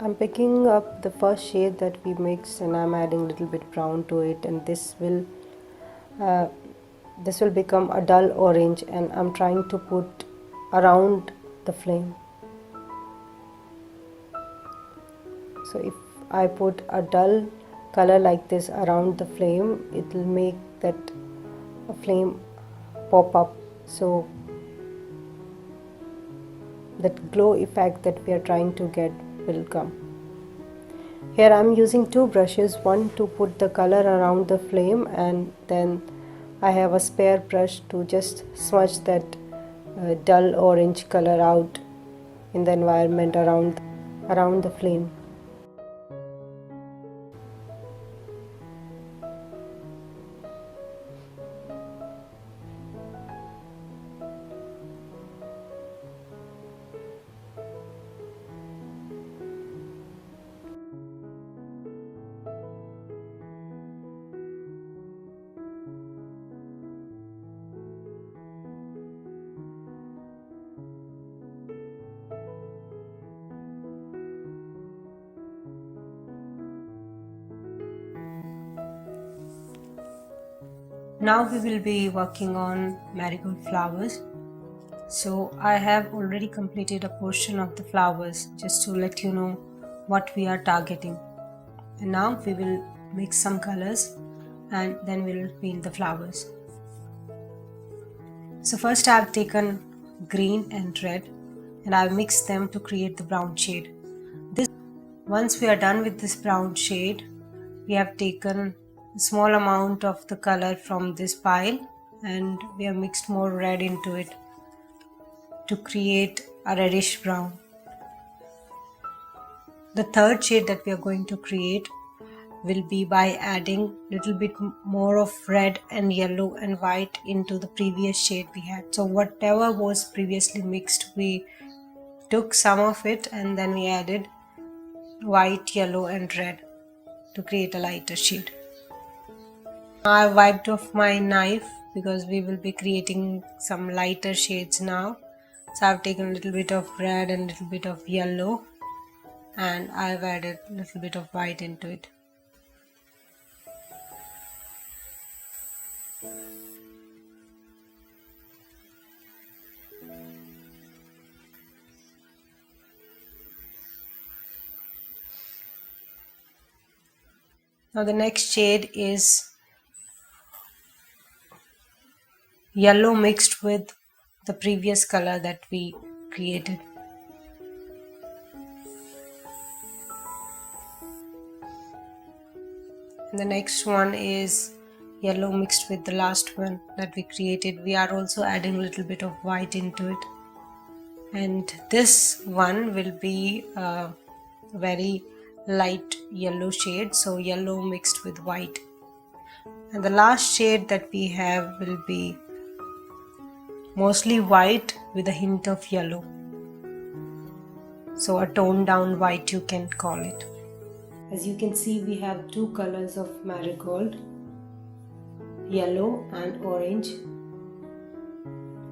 Speaker 1: I'm picking up the first shade that we mixed and I'm adding a little bit brown to it, and this will become a dull orange, and I'm trying to put around the flame. So if I put a dull color like this around the flame, it will make that flame pop up, so that glow effect that we are trying to get will come. Here I am using two brushes, one to put the color around the flame, and then I have a spare brush to just smudge that dull orange color out in the environment around the flame. Now we will be working on marigold flowers. So I have already completed a portion of the flowers just to let you know what we are targeting. And now we will mix some colors and then we will paint the flowers. So first I have taken green and red and I have mixed them to create the brown shade. Once we are done with this brown shade, we have taken a small amount of the color from this pile and we have mixed more red into it to create a reddish brown. The third shade that we are going to create will be by adding little bit more of red and yellow and white into the previous shade we had. So whatever was previously mixed, we took some of it and then we added white, yellow and red to create a lighter shade. I wiped off my knife because we will be creating some lighter shades now. So I've taken a little bit of red and a little bit of yellow and I've added a little bit of white into it. Now the next shade is yellow mixed with the previous color that we created. And the next one is yellow mixed with the last one that we created. We are also adding a little bit of white into it. And this one will be a very light yellow shade, so yellow mixed with white. And the last shade that we have will be mostly white with a hint of yellow, so a toned down white you can call it. As you can see, we have two colors of marigold, yellow and orange,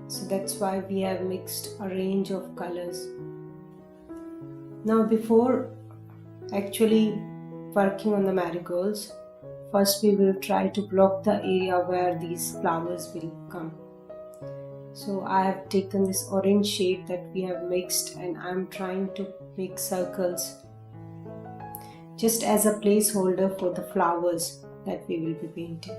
Speaker 1: so that's why we have mixed a range of colors. Now before actually working on the marigolds, first we will try to block the area where these flowers will come. So I have taken this orange shade that we have mixed and I am trying to make circles just as a placeholder for the flowers that we will be painting.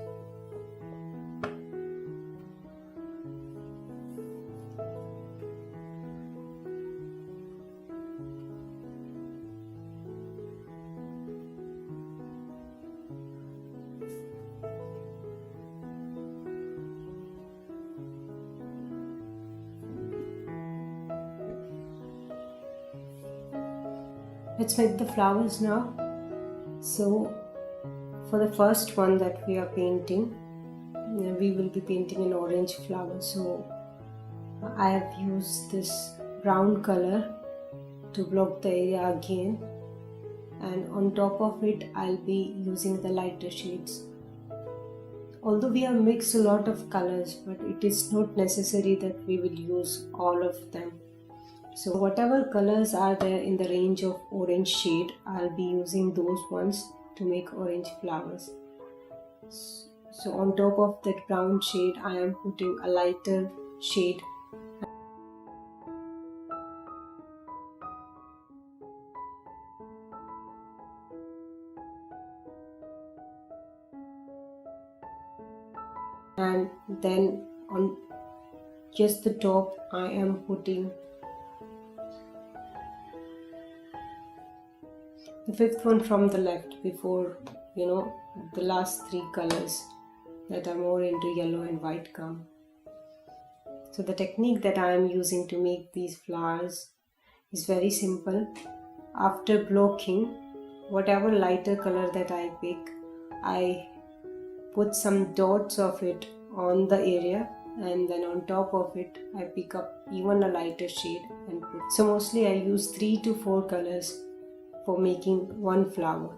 Speaker 1: Let's make the flowers now. So for the first one that we are painting, we will be painting an orange flower. So I have used this brown color to block the area again, and on top of it I'll be using the lighter shades. Although we have mixed a lot of colors, but it is not necessary that we will use all of them. So whatever colors are there in the range of orange shade, I'll be using those ones to make orange flowers. So on top of that brown shade, I am putting a lighter shade. And then on just the top, I am putting the fifth one from the left before, the last three colors that are more into yellow and white come. So the technique that I am using to make these flowers is very simple. After blocking, whatever lighter color that I pick, I put some dots of it on the area, and then on top of it I pick up even a lighter shade and put. So mostly I use 3 to 4 colors for making one flower.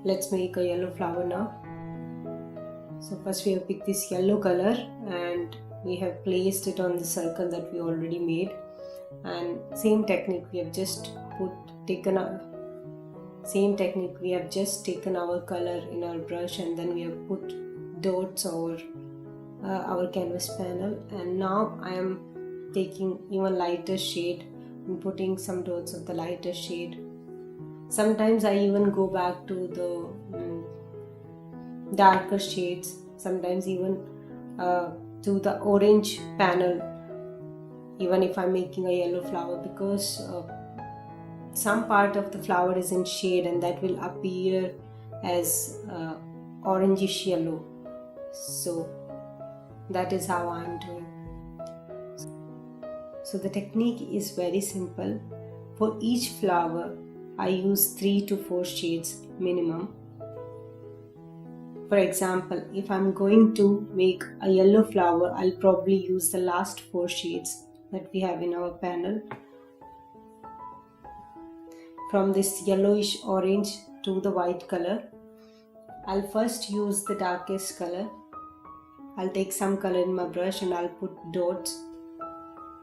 Speaker 1: Let's make a yellow flower now. So first we have picked this yellow color and we have placed it on the circle that we already made, and same technique we have just taken our color in our brush, and then we have put dots over our canvas panel. And now I am taking even lighter shade and putting some dots of the lighter shade. Sometimes I even go back to the darker shades, sometimes even to the orange panel, even if I'm making a yellow flower, because some part of the flower is in shade and that will appear as orangish yellow. So that is how I'm doing. So the technique is very simple. For each flower I use 3 to 4 shades minimum. For example, if I'm going to make a yellow flower, I'll probably use the last 4 shades that we have in our panel. From this yellowish orange to the white color, I'll first use the darkest color. I'll take some color in my brush and I'll put dots.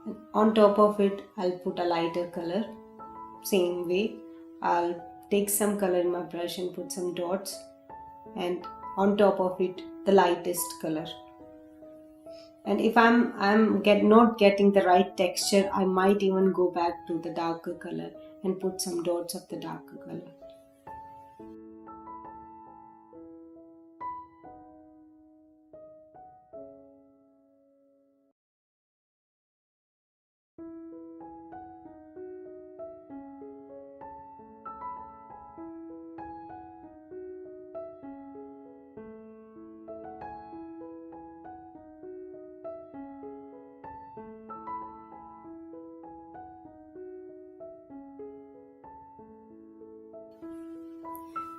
Speaker 1: And on top of it, I'll put a lighter color. Same way, I'll take some color in my brush and put some dots, and on top of it the lightest color. And if I'm not getting the right texture, I might even go back to the darker color and put some dots of the darker color.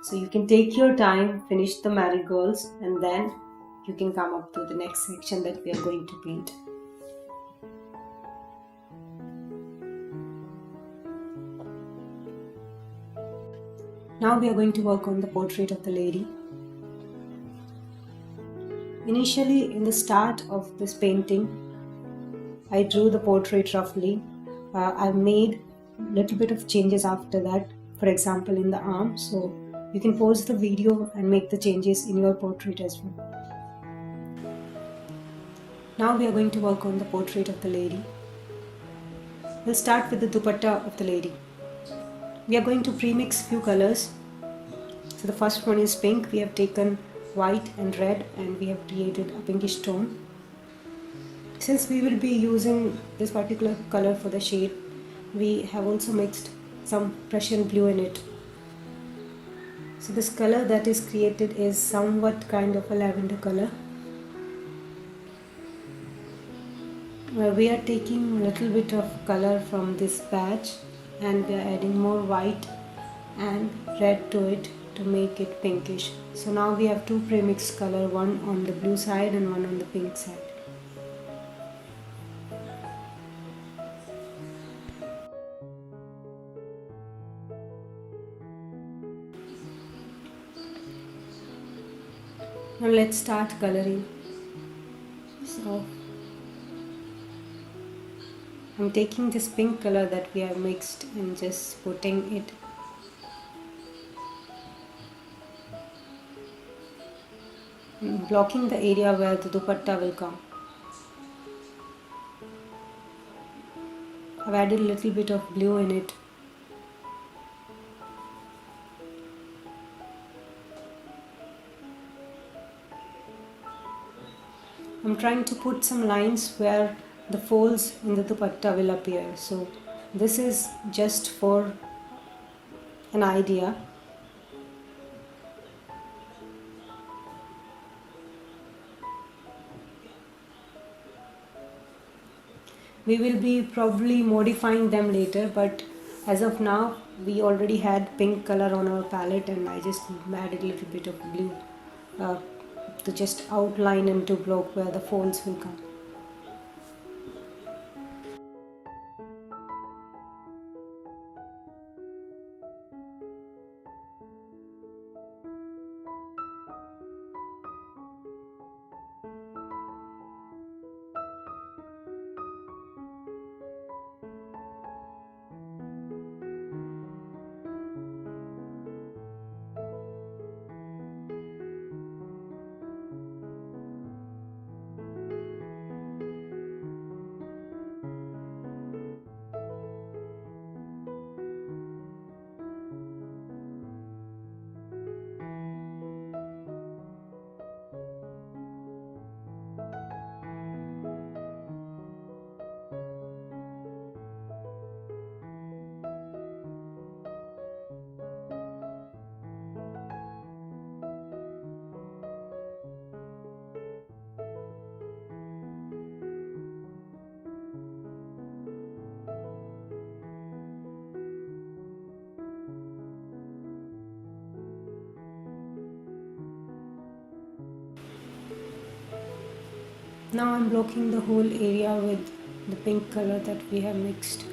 Speaker 1: So you can take your time, finish the marigolds, and then you can come up to the next section that we are going to paint. Now we are going to work on the portrait of the lady. Initially, in the start of this painting, I drew the portrait roughly. I made a little bit of changes after that, for example in the arm. So you can pause the video and make the changes in your portrait as well. Now we are going to work on the portrait of the lady. We'll start with the dupatta of the lady. We are going to premix few colors. So the first one is pink. We have taken white and red and we have created a pinkish tone. Since we will be using this particular color for the shade, we have also mixed some Prussian blue in it. So this color that is created is somewhat kind of a lavender color. We are taking a little bit of color from this patch and we are adding more white and red to it to make it pinkish. So now we have two premixed color, one on the blue side and one on the pink side. Now let's start coloring. So I'm taking this pink color that we have mixed and just putting it blocking the area where the dupatta will come. I've added a little bit of blue in it. I'm trying to put some lines where the folds in the dupatta will appear. So this is just for an idea. We will be probably modifying them later, but as of now we already had pink color on our palette and I just added a little bit of blue to just outline and to block where the folds will come. Now I'm blocking the whole area with the pink color that we have mixed.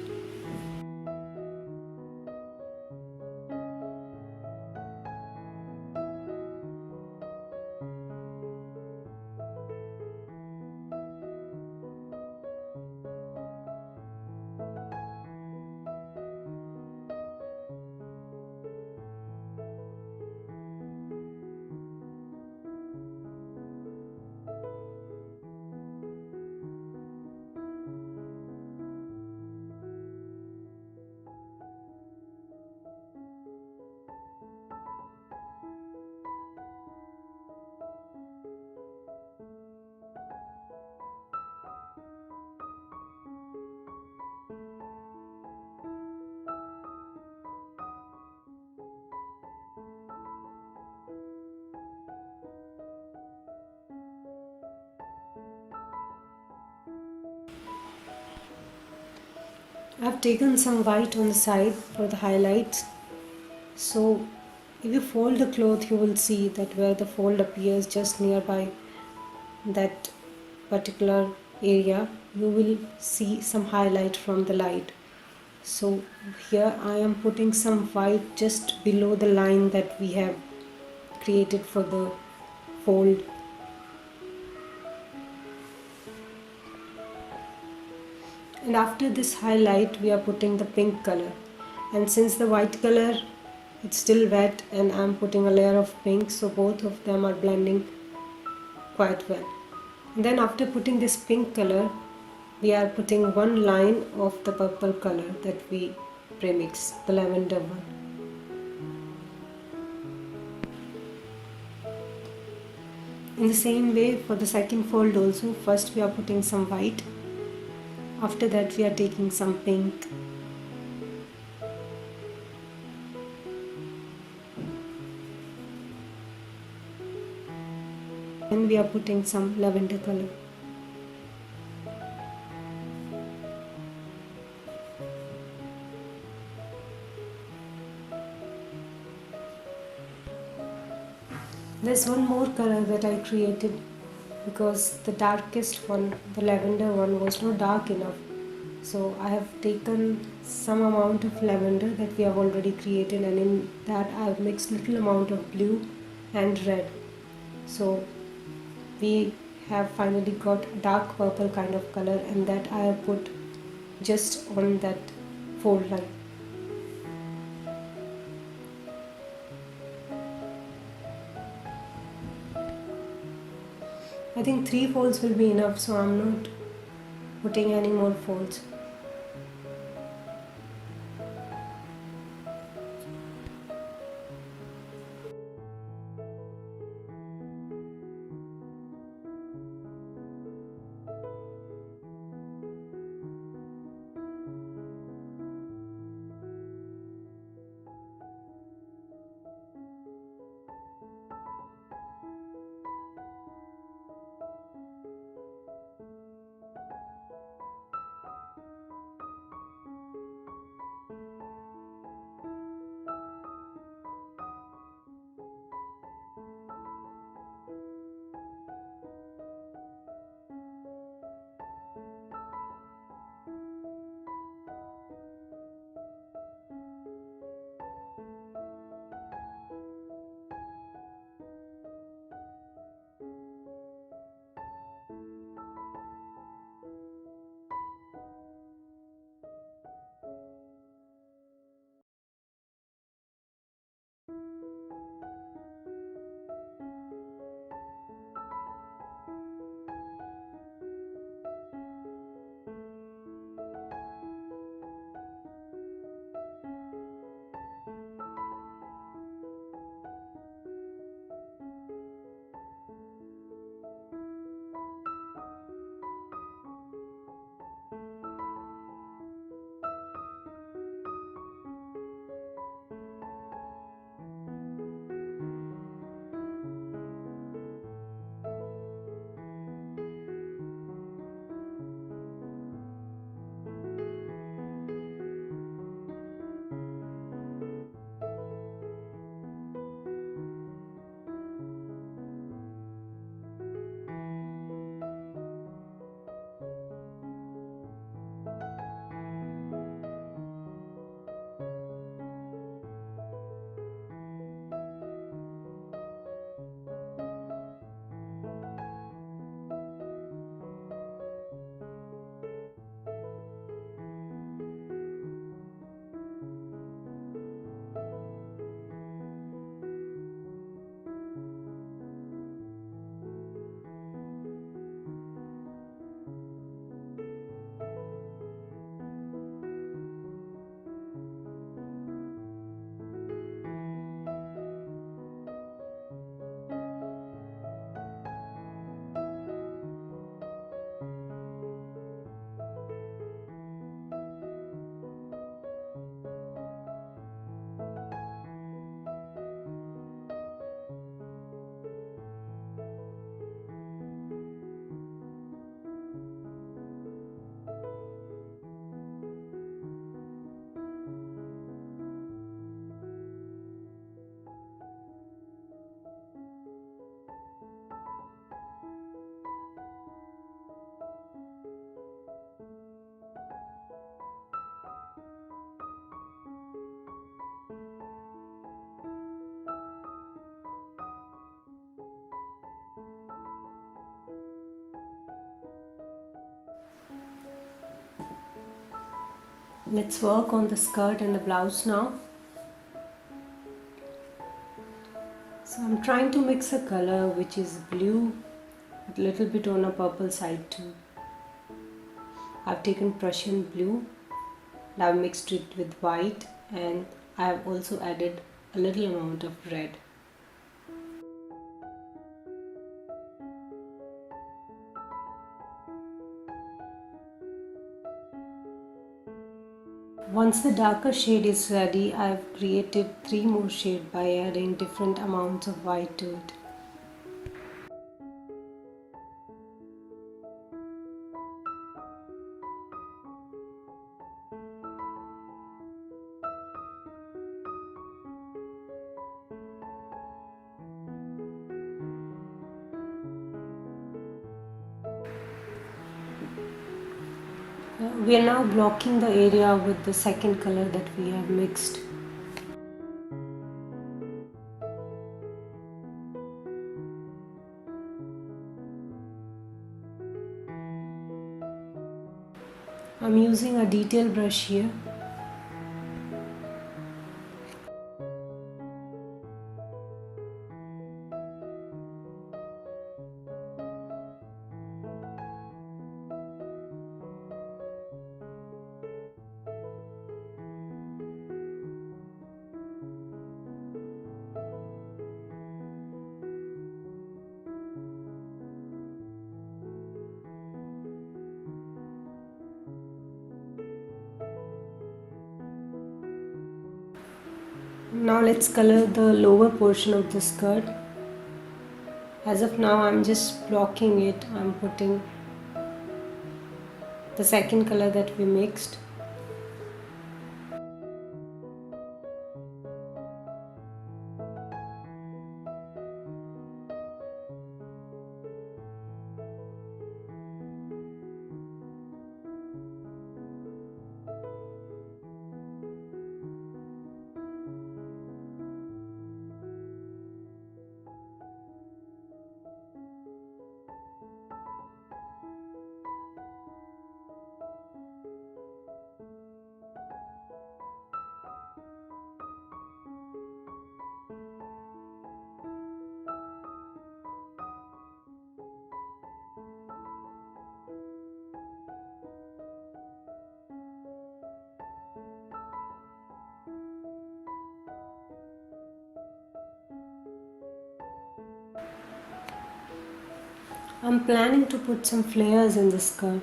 Speaker 1: I've taken some white on the side for the highlights. So if you fold the cloth, you will see that where the fold appears just nearby that particular area, you will see some highlight from the light. So here I am putting some white just below the line that we have created for the fold. And after this highlight we are putting the pink color, and since the white color it's still wet and I'm putting a layer of pink, so both of them are blending quite well. And then after putting this pink color, we are putting one line of the purple color that we premix, the lavender one. In the same way for the second fold also, first we are putting some white, after that we are taking some pink, and we are putting some lavender color. There's one more color that I created because the darkest one, the lavender one, was not dark enough. So I have taken some amount of lavender that we have already created, and in that I have mixed little amount of blue and red. So we have finally got a dark purple kind of color, and that I have put just on that fold line. I think 3 folds will be enough, so I'm not putting any more folds. Let's work on the skirt and the blouse now. So I'm trying to mix a color which is blue, a little bit on a purple side too. I've taken Prussian blue and I've mixed it with white, and I have also added a little amount of red. Once the darker shade is ready, I've created 3 more shades by adding different amounts of white to it. We are now blocking the area with the second color that we have mixed. I'm using a detail brush here. Now let's color the lower portion of the skirt. As of now, I'm just blocking it. I'm putting the second color that we mixed. I'm planning to put some flares in the skirt.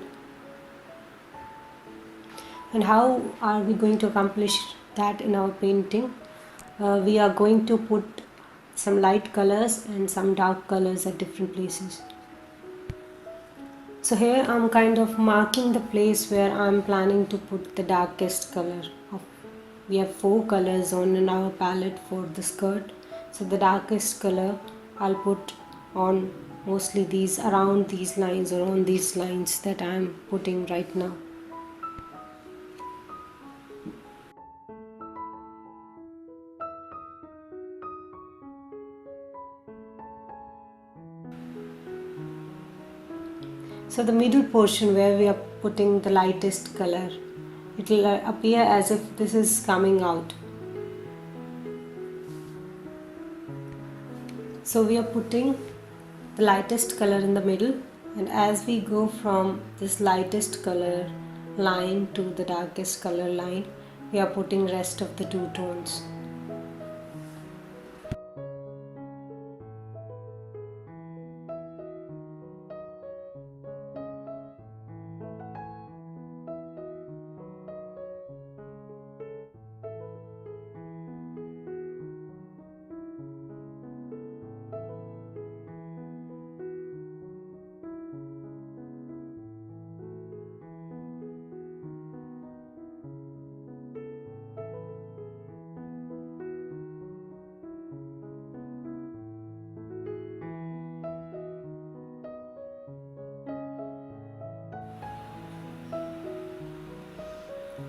Speaker 1: And how are we going to accomplish that in our painting? We are going to put some light colors and some dark colors at different places. So here I'm kind of marking the place where I'm planning to put the darkest color. We have 4 colors in our palette for the skirt. So the darkest color I'll put on mostly these, around these lines or on these lines that I'm putting right now. So the middle portion where we are putting the lightest color, it will appear as if this is coming out. So we are putting the lightest color in the middle, and as we go from this lightest color line to the darkest color line, we are putting rest of the 2 tones.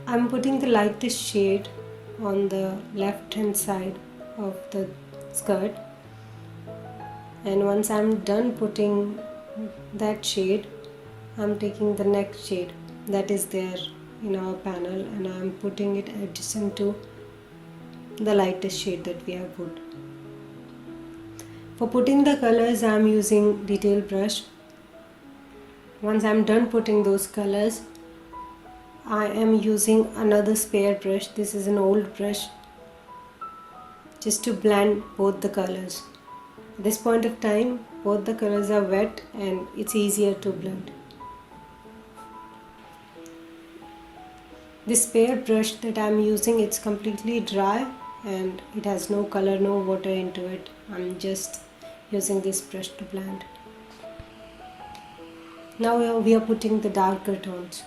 Speaker 1: I'm putting the lightest shade on the left hand side of the skirt, and once I'm done putting that shade, I'm taking the next shade that is there in our panel, and I am putting it adjacent to the lightest shade that we have put. For putting the colors, I am using detail brush. Once I am done putting those colors, I am using another spare brush. This is an old brush, just to blend both the colors. At this point of time, both the colors are wet and it's easier to blend. This spare brush that I am using, it's completely dry and it has no color, no water into it. I'm just using this brush to blend. Now we are putting the darker tones.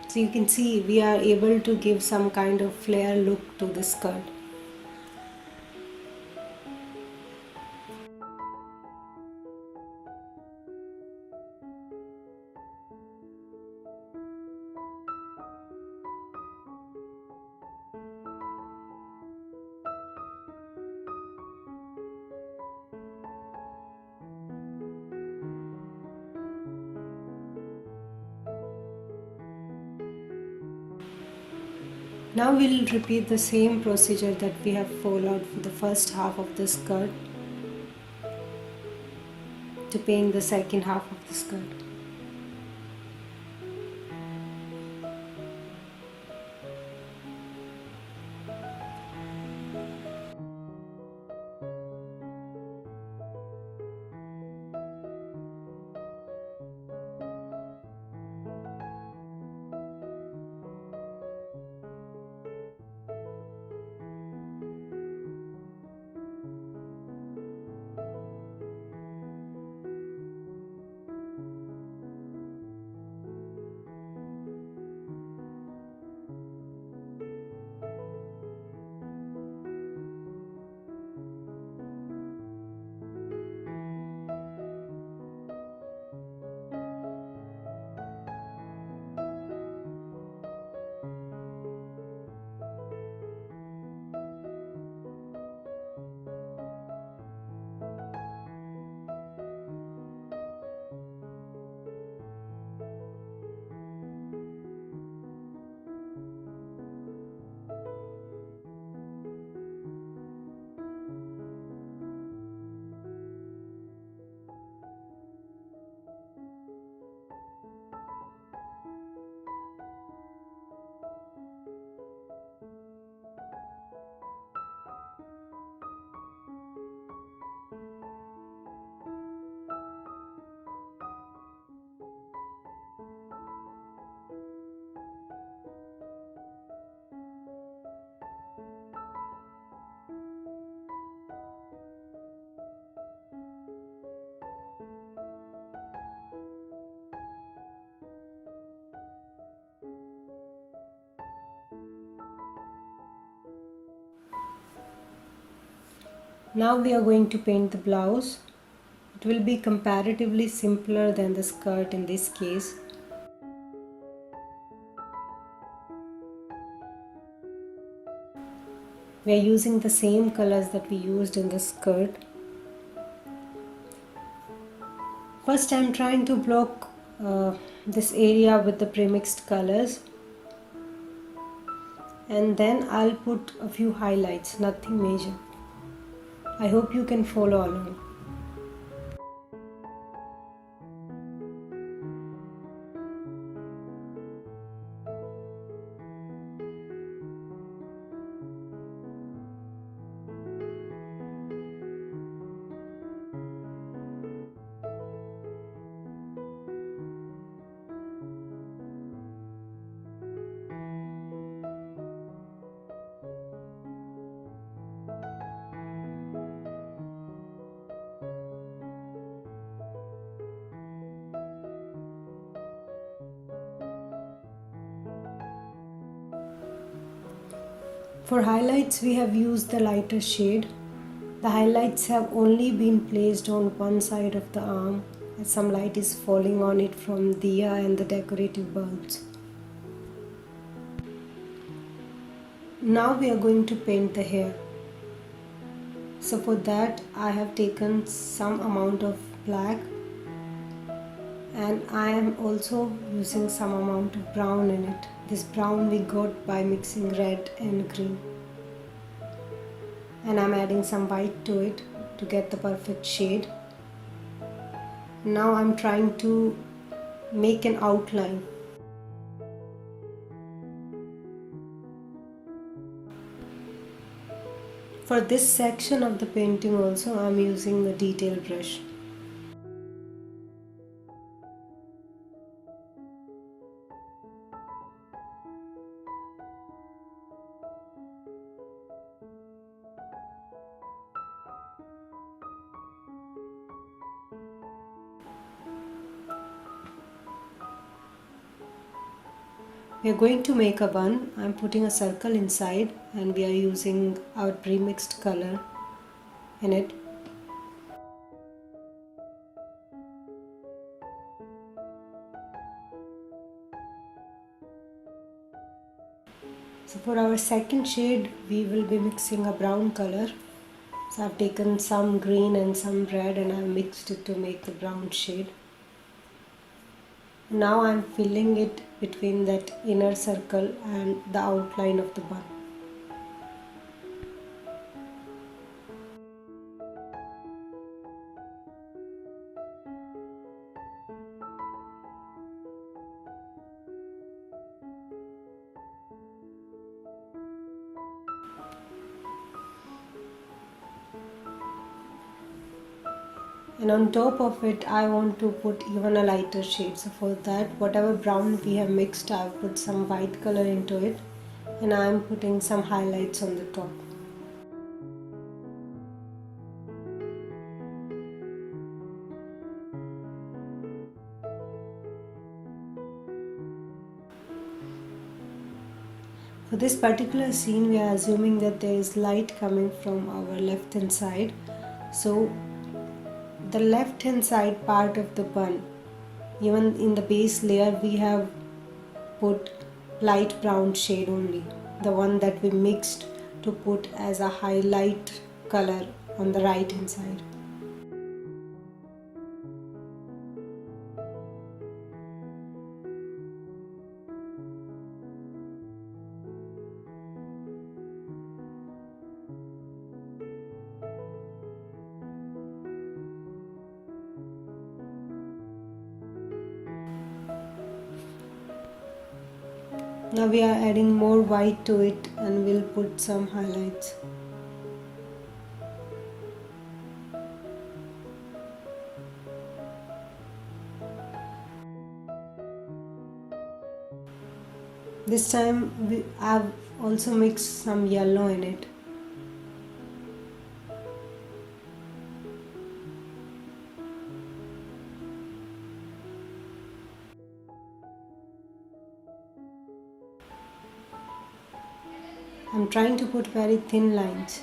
Speaker 1: So you can see we are able to give some kind of flare look to the skirt. Now we'll repeat the same procedure that we have followed for the first half of the skirt to paint the second half of the skirt. Now we are going to paint the blouse. It will be comparatively simpler than the skirt in this case. We are using the same colors that we used in the skirt. First I am trying to block this area with the premixed colors, and then I'll put a few highlights, nothing major. I hope you can follow along. For highlights, we have used the lighter shade. The highlights have only been placed on one side of the arm Some light is falling on it from diya and the decorative bulbs. Now we are going to paint the hair. So for that I have taken some amount of black, and I am also using some amount of brown in it. This brown we got by mixing red and green. And I'm adding some white to it to get the perfect shade. Now I'm trying to make an outline. For this section of the painting also I'm using the detail brush. We are going to make a bun. I'm putting a circle inside and we are using our pre-mixed color in it. So for our second shade we will be mixing a brown color. So I've taken some green and some red and I've mixed it to make the brown shade. Now I'm filling it between that inner circle and the outline of the bun. And on top of it I want to put even a lighter shade. So for that, whatever brown we have mixed, I've put some white color into it and I'm putting some highlights on the top. For this particular scene we are assuming that there is light coming from our left hand side. So the left hand side part of the bun, even in the base layer we have put light brown shade only, the one that we mixed to put as a highlight color on the right hand side. Now we are adding more white to it and we'll put some highlights. This time I've also mixed some yellow in it. I'm trying to put very thin lines.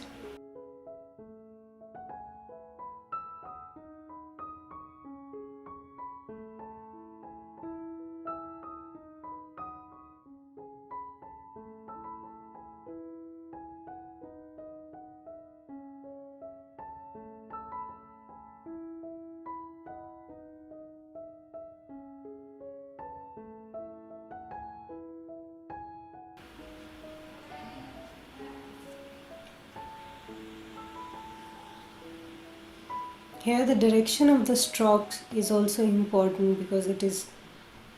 Speaker 1: Here the direction of the strokes is also important because it is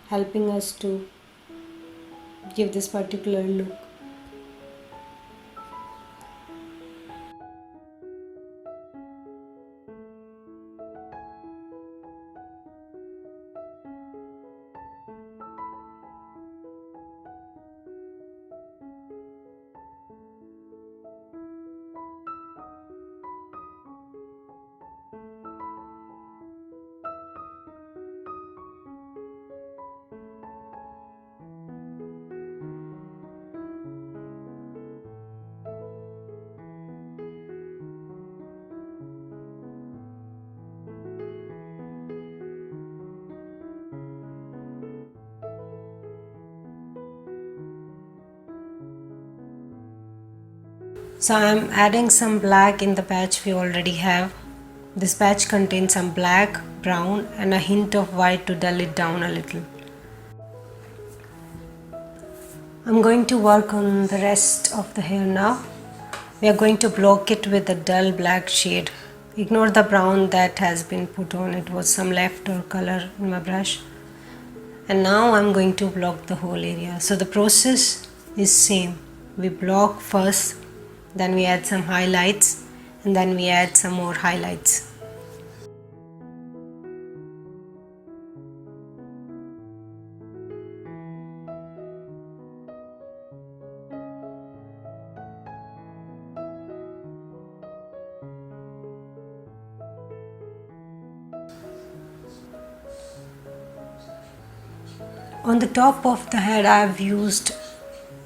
Speaker 1: helping us to give this particular look. So I am adding some black in the patch we already have. This patch contains some black, brown and a hint of white to dull it down a little. I'm going to work on the rest of the hair now. We are going to block it with a dull black shade. Ignore the brown that has been put on, it was some leftover color in my brush. And now I'm going to block the whole area. So the process is same. We block first, then we add some highlights, and then we add some more highlights. On the top of the head I have used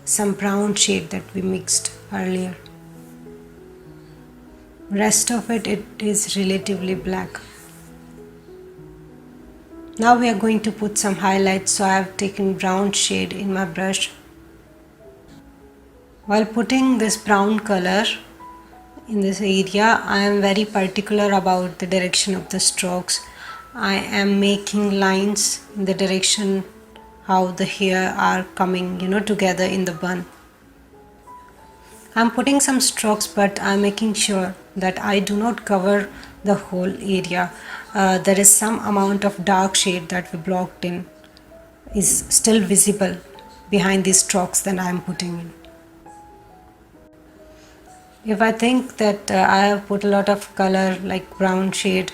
Speaker 1: some brown shade that we mixed earlier. Rest of it is relatively black. Now we are going to put some highlights, so I have taken brown shade in my brush. While putting this brown color in this area, I am very particular about the direction of the strokes. I am making lines in the direction how the hair are coming, together in the bun. I'm putting some strokes, but I'm making sure that I do not cover the whole area. There is some amount of dark shade that we blocked in is still visible behind these strokes that I'm putting in. If I think that I have put a lot of color like brown shade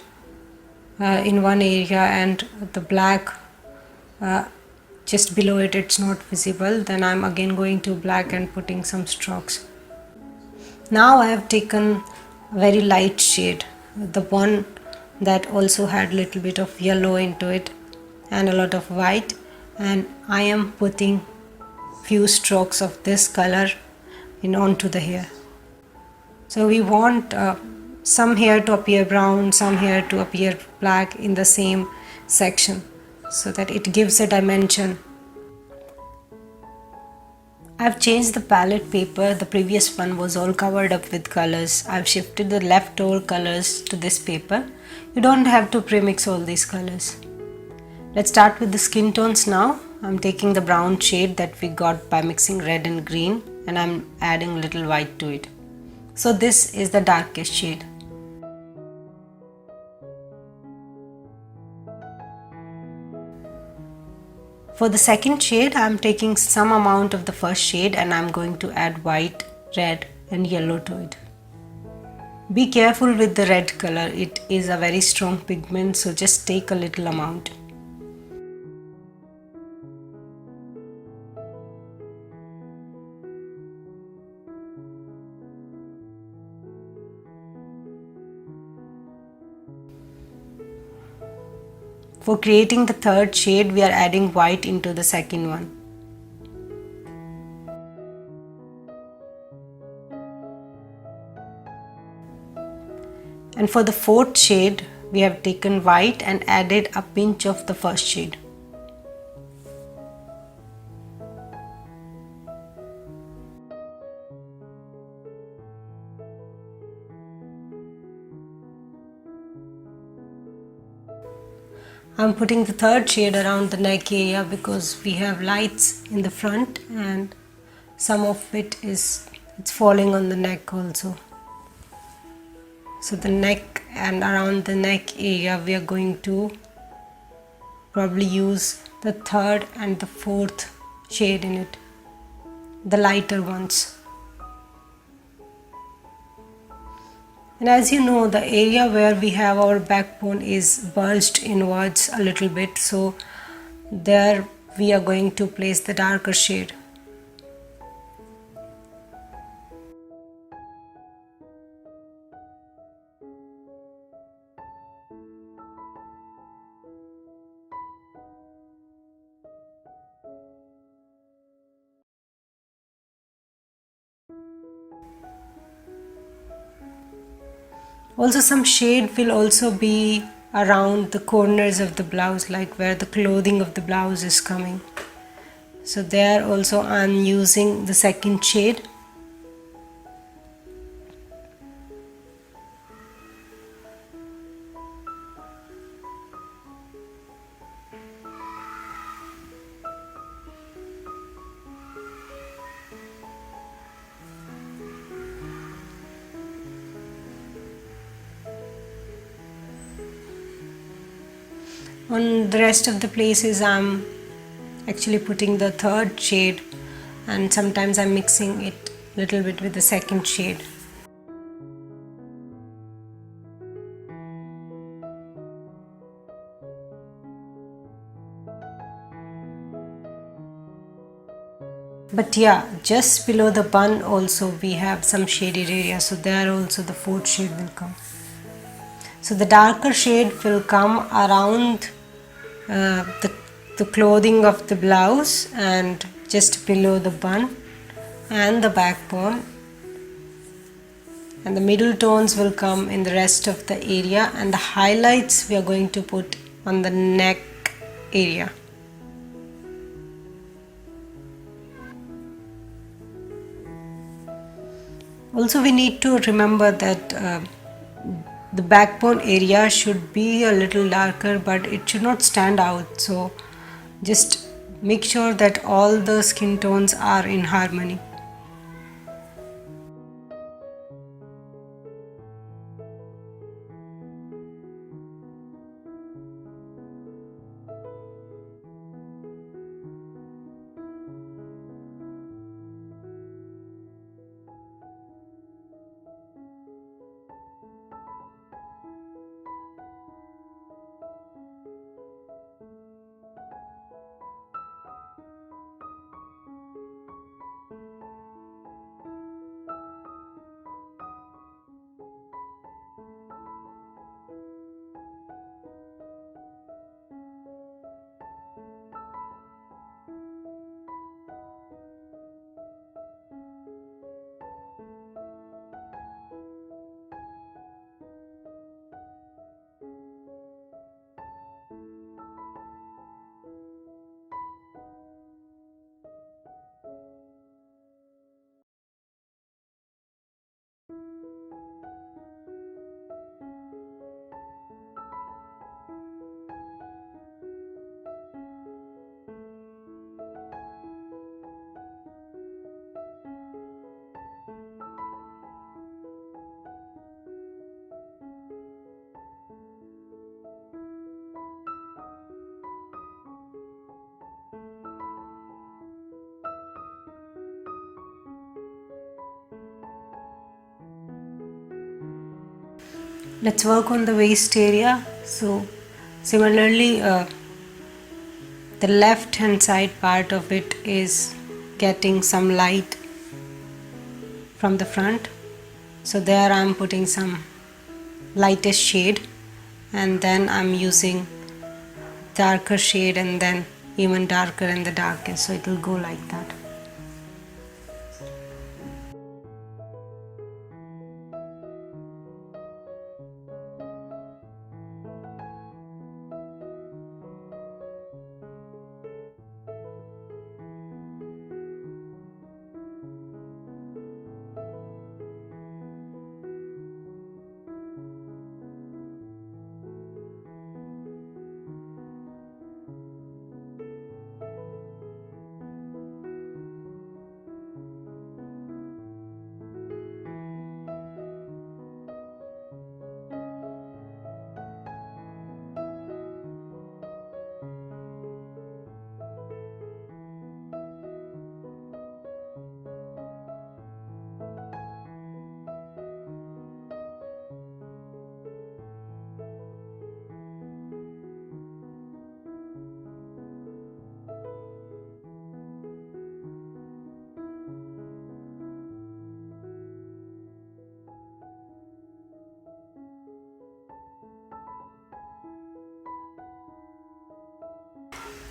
Speaker 1: in one area and the black just below it's not visible, then I'm again going to black and putting some strokes. Now I have taken a very light shade, the one that also had a little bit of yellow into it and a lot of white, and I am putting few strokes of this color onto the hair. So we want some hair to appear brown, some hair to appear black in the same section so that it gives a dimension. I've changed the palette paper. The previous one was all covered up with colors. I've shifted the leftover colors to this paper. You don't have to premix all these colors. Let's start with the skin tones now. I'm taking the brown shade that we got by mixing red and green, and I'm adding a little white to it. So this is the darkest shade. For the second shade, I am taking some amount of the first shade and I am going to add white, red and yellow to it. Be careful with the red color, it is a very strong pigment, so just take a little amount. For creating the third shade, we are adding white into the second one. And for the fourth shade, we have taken white and added a pinch of the first shade. I'm putting the third shade around the neck area because we have lights in the front and some of it's falling on the neck also. So the neck and around the neck area we are going to probably use the third and the fourth shade in it, the lighter ones. And as you know, the area where we have our backbone is bulged inwards a little bit, so there we are going to place the darker shade. Also some shade will also be around the corners of the blouse, like where the clothing of the blouse is coming. So there also I'm using the second shade. On the rest of the places I'm actually putting the third shade, and sometimes I'm mixing it a little bit with the second shade. But yeah, just below the bun also we have some shaded area, so there also the fourth shade will come. So the darker shade will come around the clothing of the blouse and just below the bun and the backbone, and the middle tones will come in the rest of the area, and the highlights we are going to put on the neck area. Also we need to remember that the backbone area should be a little darker, but it should not stand out, so just make sure that all the skin tones are in harmony. Let's work on the waist area. So similarly, the left hand side part of it is getting some light from the front, so there I'm putting some lightest shade, and then I'm using darker shade and then even darker and the darkest, so it will go like that.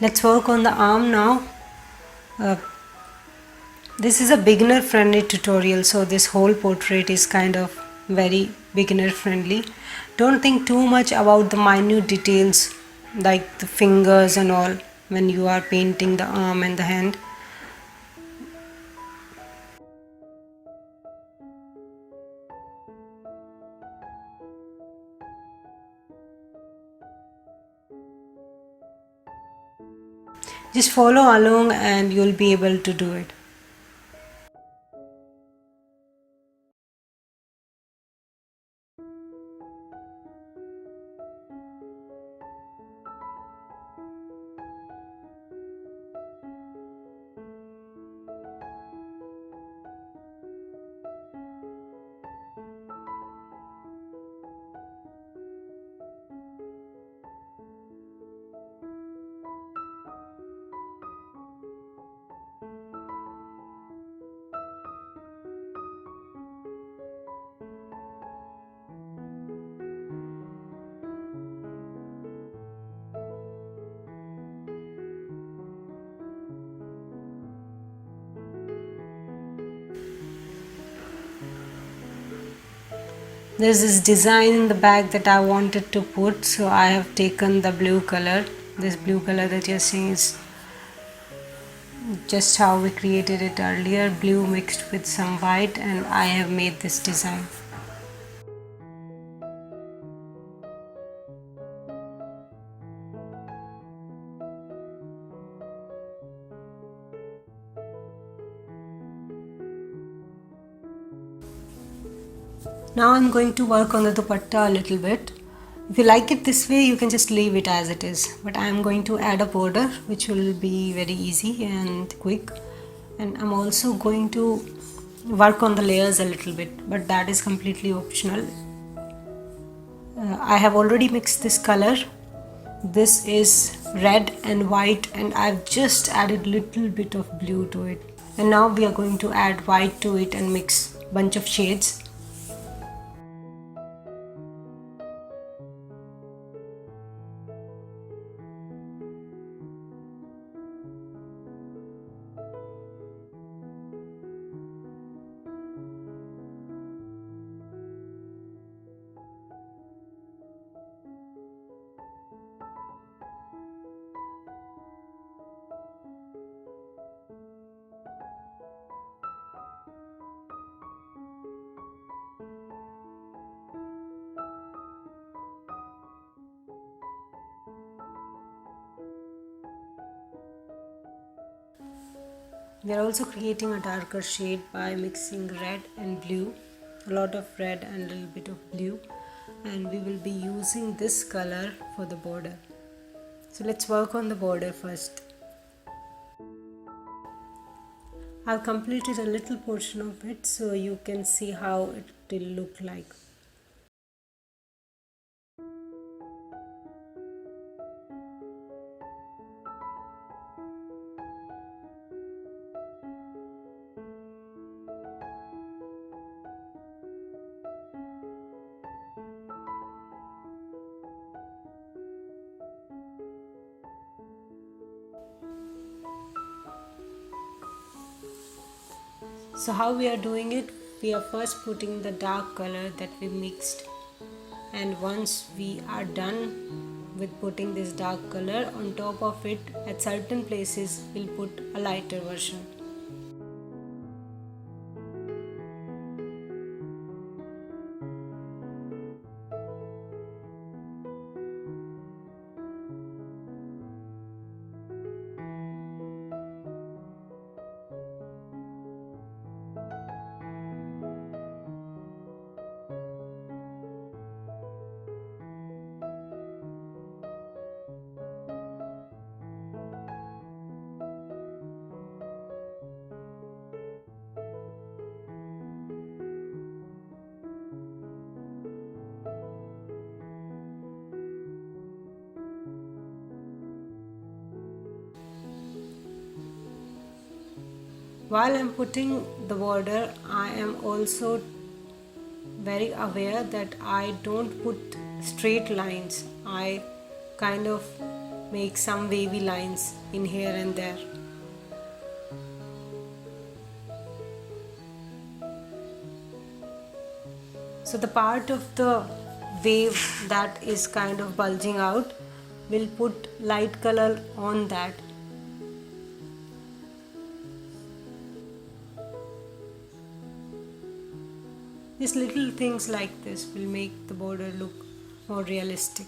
Speaker 1: Let's work on the arm now. This is a beginner friendly tutorial, so this whole portrait is kind of very beginner friendly. Don't think too much about the minute details like the fingers and all when you are painting the arm and the hand. Just follow along and you'll be able to do it. There's this design in the back that I wanted to put, so I have taken the blue color. This blue color that you're seeing is just how we created it earlier, blue mixed with some white, and I have made this design. Now I'm going to work on the dupatta a little bit. If you like it this way, you can just leave it as it is. But I'm going to add a border, which will be very easy and quick. And I'm also going to work on the layers a little bit, but that is completely optional. I have already mixed this color. This is red and white, and I've just added little bit of blue to it. And now we are going to add white to it and mix bunch of shades. We are also creating a darker shade by mixing red and blue, a lot of red and a little bit of blue, and we will be using this color for the border. So let's work on the border first. I've completed a little portion of it so you can see how it will look like. So how we are doing it, we are first putting the dark color that we mixed, and once we are done with putting this dark color on top of it, at certain places we'll put a lighter version. While I'm putting the border, I am also very aware that I don't put straight lines. I kind of make some wavy lines in here and there. So the part of the wave that is kind of bulging out, we'll put light color on that. These little things like this will make the border look more realistic.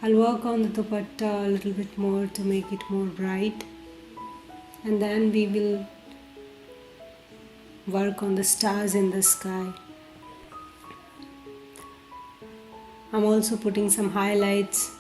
Speaker 1: I'll work on the dupatta a little bit more to make it more bright, and then we will work on the stars in the sky. I'm also putting some highlights.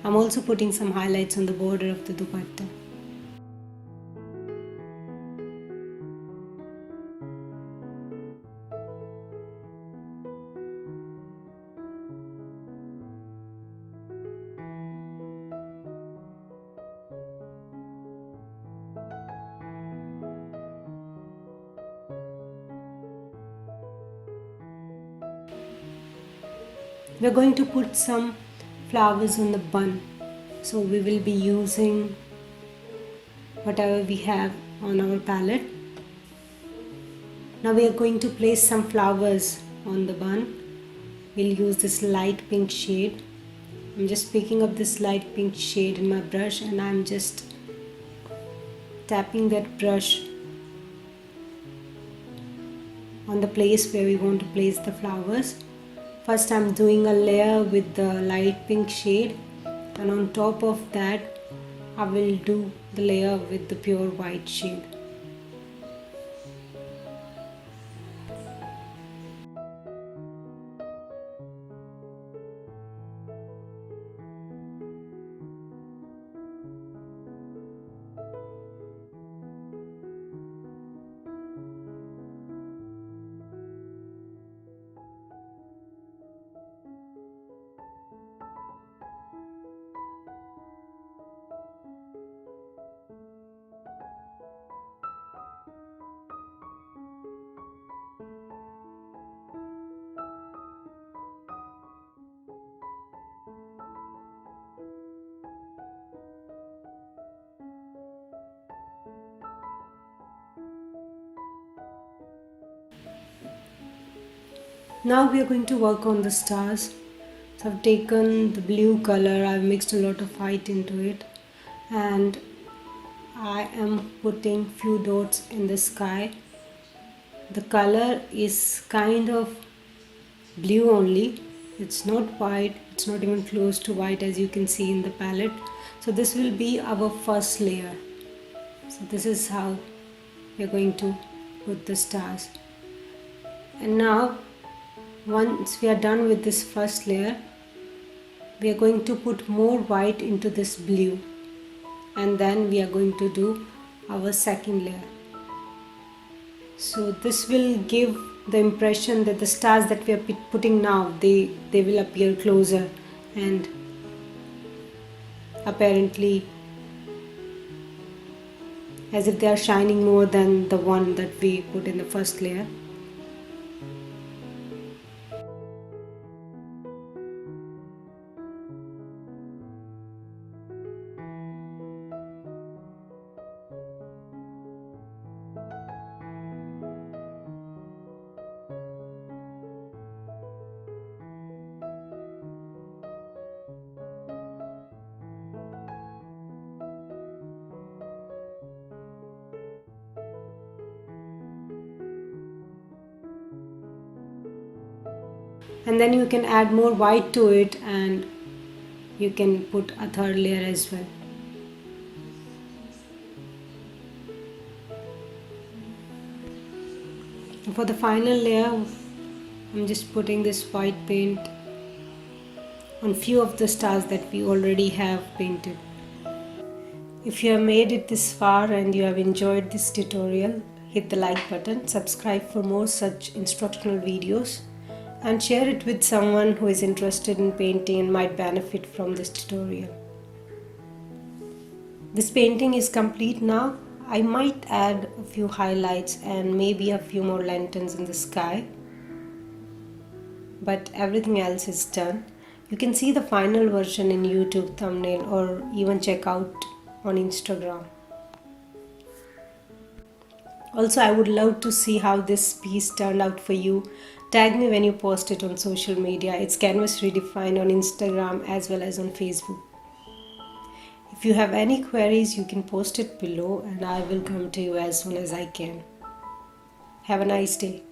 Speaker 1: I'm also putting some highlights on the border of the dupatta. We're going to put some flowers on the bun. So we will be using whatever we have on our palette. Now we are going to place some flowers on the bun. We'll use this light pink shade. I'm just picking up this light pink shade in my brush and I'm just tapping that brush on the place where we want to place the flowers. First I'm doing a layer with the light pink shade, and on top of that I will do the layer with the pure white shade. Now we are going to work on the stars. So I've taken the blue color, I've mixed a lot of white into it, and I am putting few dots in the sky. The color is kind of blue only, it's not white, it's not even close to white as you can see in the palette. So this will be our first layer. So this is how we are going to put the stars. And now once we are done with this first layer, we are going to put more white into this blue, and then we are going to do our second layer. So this will give the impression that the stars that we are putting now, they will appear closer and apparently as if they are shining more than the one that we put in the first layer. And then you can add more white to it and you can put a third layer as well. And for the final layer, I'm just putting this white paint on few of the stars that we already have painted. If you have made it this far and you have enjoyed this tutorial, hit the like button, subscribe for more such instructional videos, and share it with someone who is interested in painting and might benefit from this tutorial. This painting is complete now. I might add a few highlights and maybe a few more lanterns in the sky, but everything else is done. You can see the final version in YouTube thumbnail or even check out on Instagram. Also, I would love to see how this piece turned out for you. Tag me when you post it on social media. It's Canvas Redefined on Instagram as well as on Facebook. If you have any queries, you can post it below and I will come to you as soon as I can. Have a nice day.